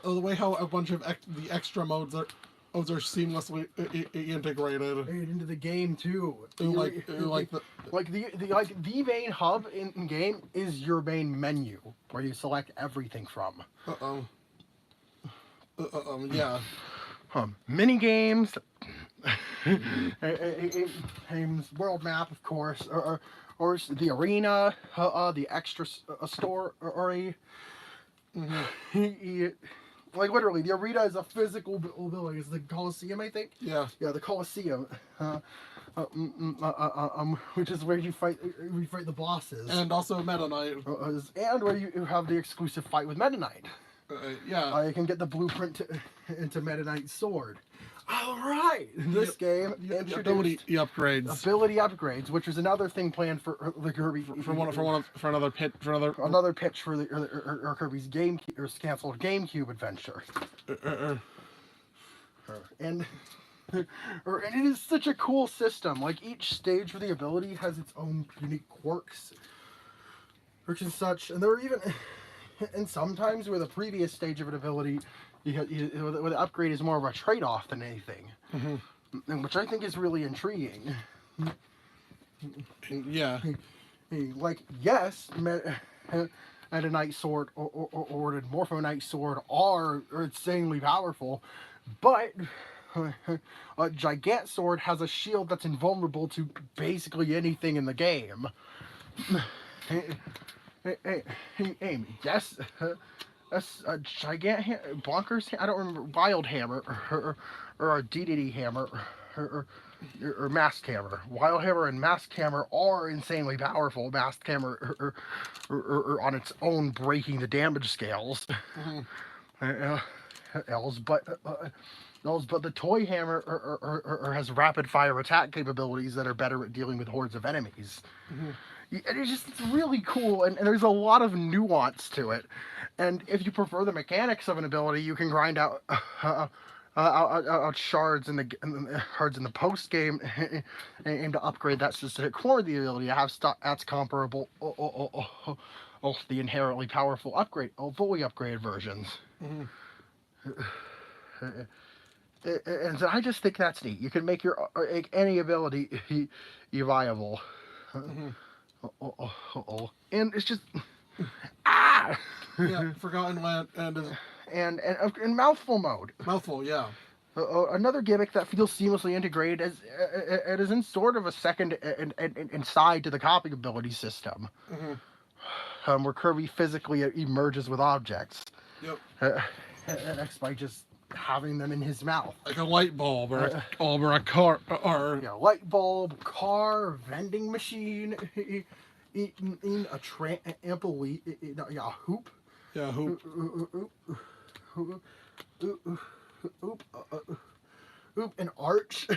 B: the way how a bunch of the extra modes are seamlessly integrated
A: into the game too.
B: The
A: main hub in game is your main menu where you select everything from.
B: Yeah.
A: Mini games. World map, of course, or the arena, the extra story. Like literally, the arena is a physical building. It's the Coliseum, I think.
B: Yeah.
A: Yeah, the Coliseum, which is where you fight the bosses.
B: And also Meta Knight.
A: And where you have the exclusive fight with Meta Knight.
B: Yeah.
A: You can get the blueprint into Meta Knight's sword. All right, this game introduced
B: ability upgrades.
A: ability upgrades, which is another thing planned for the Kirby
B: For another pitch
A: for the or Kirby's game or canceled GameCube adventure. And and it is such a cool system. Like each stage for the ability has its own unique quirks, which and such. And there are even, and sometimes with a previous stage of an ability, where the upgrade is more of a trade-off than anything, and which I think is really intriguing.
B: Yeah.
A: Like yes, Meta Knight Sword or the Morpho Knight Sword are insanely powerful, but a Gigant Sword has a shield that's invulnerable to basically anything in the game. Hey, yes, a Gigant Bonkers, I don't remember, Wild Hammer, or a DDD Hammer, or Mask Hammer. Wild Hammer and Mask Hammer are insanely powerful. Mask Hammer or on its own breaking the damage scales. But the Toy Hammer has rapid fire attack capabilities that are better at dealing with hordes of enemies. And it's really cool, and there's a lot of nuance to it. And if you prefer the mechanics of an ability, you can grind out shards in the post game and to upgrade that specific core of the ability. I have that's comparable to the inherently powerful fully upgraded versions. And so I just think that's neat. You can make any ability viable. And it's just
B: Yeah, Forgotten Land
A: and mouthful mode.
B: Mouthful, yeah.
A: Another gimmick that feels seamlessly integrated as it is in sort of a second and side to the copying ability system, where Kirby physically emerges with objects.
B: Yep.
A: By just having them in his mouth,
B: like a light bulb or a car or
A: light bulb, car, vending machine, in a trampoline, a hoop.
B: Yeah, hoop.
A: An arch.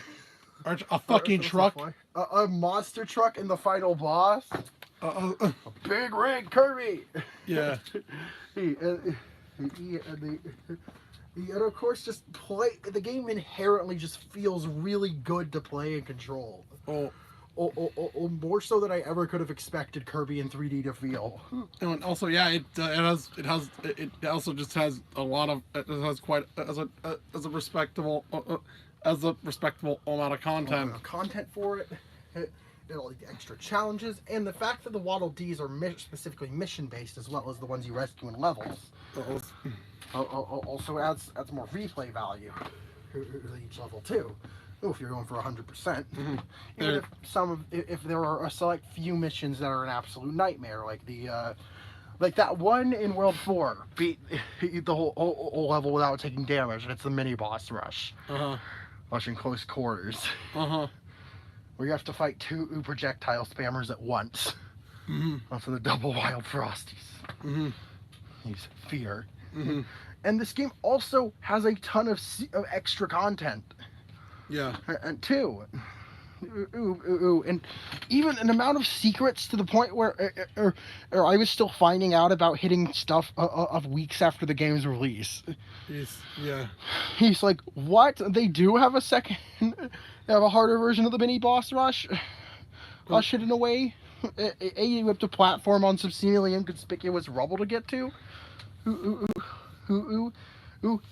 B: A fucking truck.
A: A monster truck in the final boss. A big rig Kirby.
B: Yeah.
A: And of course, just the game inherently just feels really good to play and control. More so than I ever could have expected Kirby in 3D to feel.
B: And also, yeah, it also just has a lot of as a respectable amount of content.
A: Content for it. Like the extra challenges, and the fact that the Waddle Dees are specifically mission based as well as the ones you rescue in levels. Also adds more replay value to each level too. If you're going for 100%, even if there are a select few missions that are an absolute nightmare, like that one in World 4, beat the whole level without taking damage, and it's the mini boss rush. Rush in close quarters. Where you have to fight 2 projectile spammers at once. Also the double wild frosties. Use fear. And this game also has a ton of extra content.
B: Yeah.
A: And and even an amount of secrets to the point where I was still finding out about hitting stuff of weeks after the game's release.
B: Yeah.
A: He's like, what? They do have a second, they have a harder version of the mini boss rush hidden away. You have to platform on some seemingly inconspicuous rubble to get to.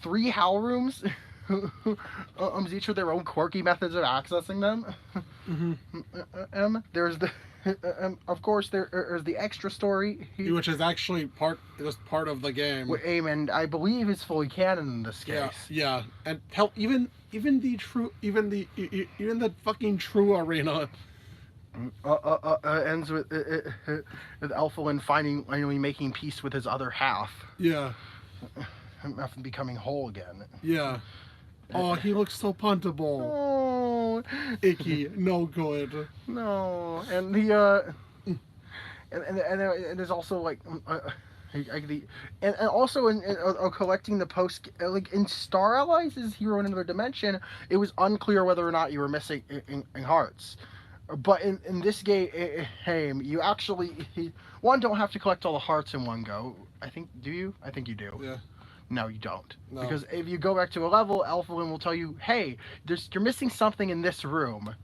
A: 3 howl rooms. Each with their own quirky methods of accessing them. There's the, of course, there's the extra story,
B: which is actually part of the game.
A: And I believe is fully canon in this case.
B: Yeah, and hell, even the fucking true arena
A: ends with Elfilin finally making peace with his other half.
B: Yeah.
A: After becoming whole again.
B: Yeah. Oh, he looks so puntable.
A: Oh,
B: icky, no good.
A: No, and the and there's also like And also in collecting the post, like in Star Allies' Hero in Another Dimension, it was unclear whether or not you were missing in hearts. But in this game, you actually one don't have to collect all the hearts in one go. I think do you? I think you do.
B: Yeah.
A: No, you don't.
B: No.
A: Because if you go back to a level, Elflin will tell you, "Hey, you're missing something in this room,"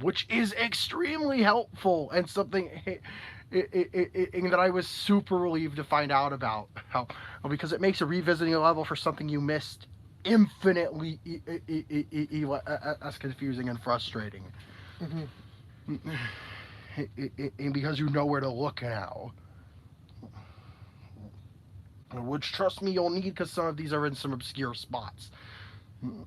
A: which is extremely helpful and something that I was super relieved to find out about. How because it makes a revisiting a level for something you missed infinitely as confusing and frustrating.
B: Mm-hmm.
A: And because you know where to look now. Which, trust me, you'll need because some of these are in some obscure spots. And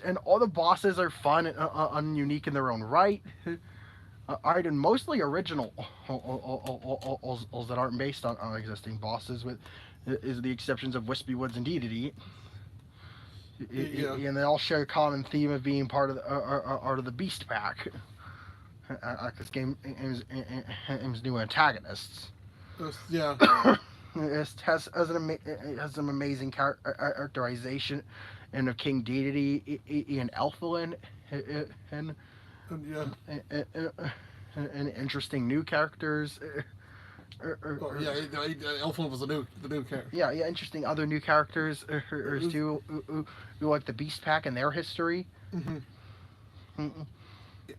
A: and all the bosses are fun and unique in their own right. And mostly original that aren't based on existing bosses, with is the exceptions of Wispy Woods and Dedede.
B: Yeah.
A: And they all share a common theme of being part of the Beast Pack. This game aims new antagonists.
B: Yeah.
A: It has some amazing characterization and of King Dedede and Elflin and and interesting new characters.
B: Elflin was the new character.
A: Yeah, interesting other new characters too, who like the Beast Pack and their history.
B: Mm-hmm.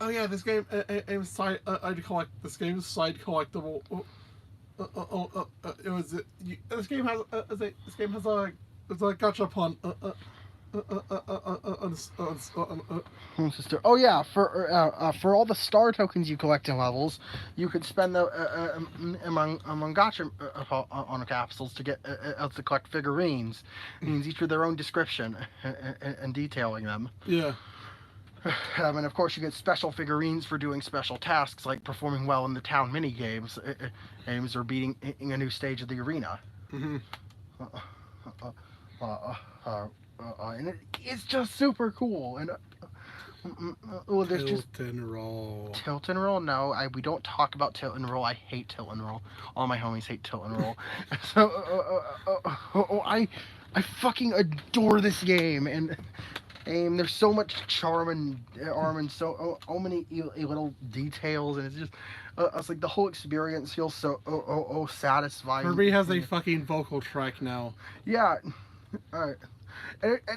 B: Oh yeah, this game aims side. I'd collect this game's side collectible. It was this game has a gachapon.
A: Sister. Oh yeah, for all the star tokens you collect in levels, you could spend the among gacha on capsules to get to collect figurines. Means each with their own description and detailing them.
B: Yeah.
A: And of course, you get special figurines for doing special tasks like performing well in the town mini games, or beating in a new stage of the arena.
B: Mm-hmm.
A: And it's just super cool. And there's just
B: Tilt and roll.
A: Tilt and roll. No, we don't talk about tilt and roll. I hate tilt and roll. All my homies hate tilt and roll. So I fucking adore this game, and there's so much charm and so many little details, and it's just it's like the whole experience feels so satisfying.
B: Kirby has a fucking vocal track now.
A: Yeah, and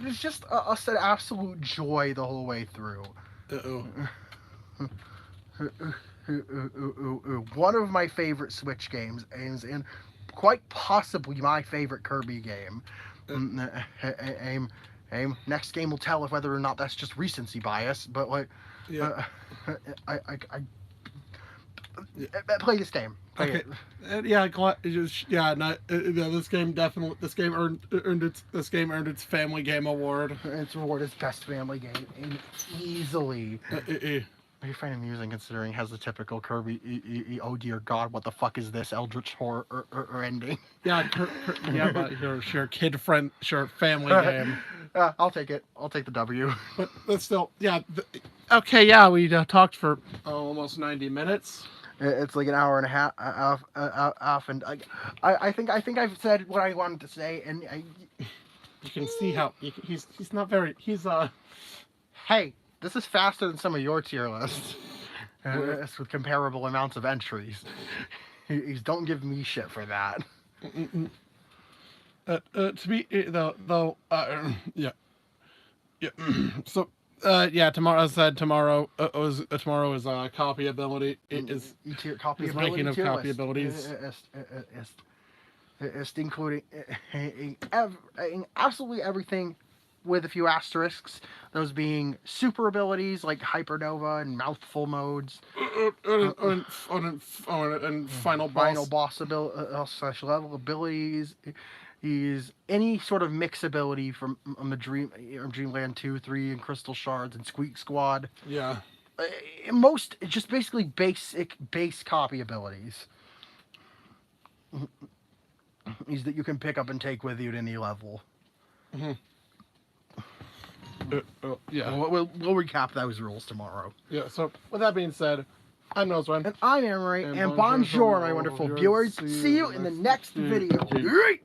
A: it's just an absolute joy the whole way through. One of my favorite Switch games, and quite possibly my favorite Kirby game. Next game will tell if whether or not that's just recency bias, but like, I play this game. Play it.
B: This game definitely. This game earned its Family Game Award.
A: Its award is best family game, and easily. I find amusing considering it has the typical Kirby. Oh dear God, what the fuck is this Eldritch horror ending?
B: Yeah, but your kid friend, family game.
A: I'll take it. I'll take the W.
B: But still, yeah. Okay, yeah, we talked for almost 90 minutes.
A: It's like an hour and a half, and I think I've said what I wanted to say, and
B: you can see how he's not very
A: Hey, this is faster than some of your tier lists. With comparable amounts of entries. Don't give me shit for that.
B: To be though, yeah. So, tomorrow. As I said, tomorrow is copy ability. It is ranking of copy abilities.
A: It's including absolutely everything, with a few asterisks. Those being super abilities like Hypernova and Mouthful modes,
B: and final
A: boss special level abilities. Is any sort of mix ability from Dreamland 2, 3, and Crystal Shards and Squeak Squad.
B: Yeah.
A: Most just basically base copy abilities. Is that you can pick up and take with you at any level.
B: Mm-hmm. Yeah.
A: We'll recap those rules tomorrow.
B: Yeah. So with that being said, I'm Noswan.
A: And I'm Emery. And bonjour, my wonderful viewers. See you in the next video. Great.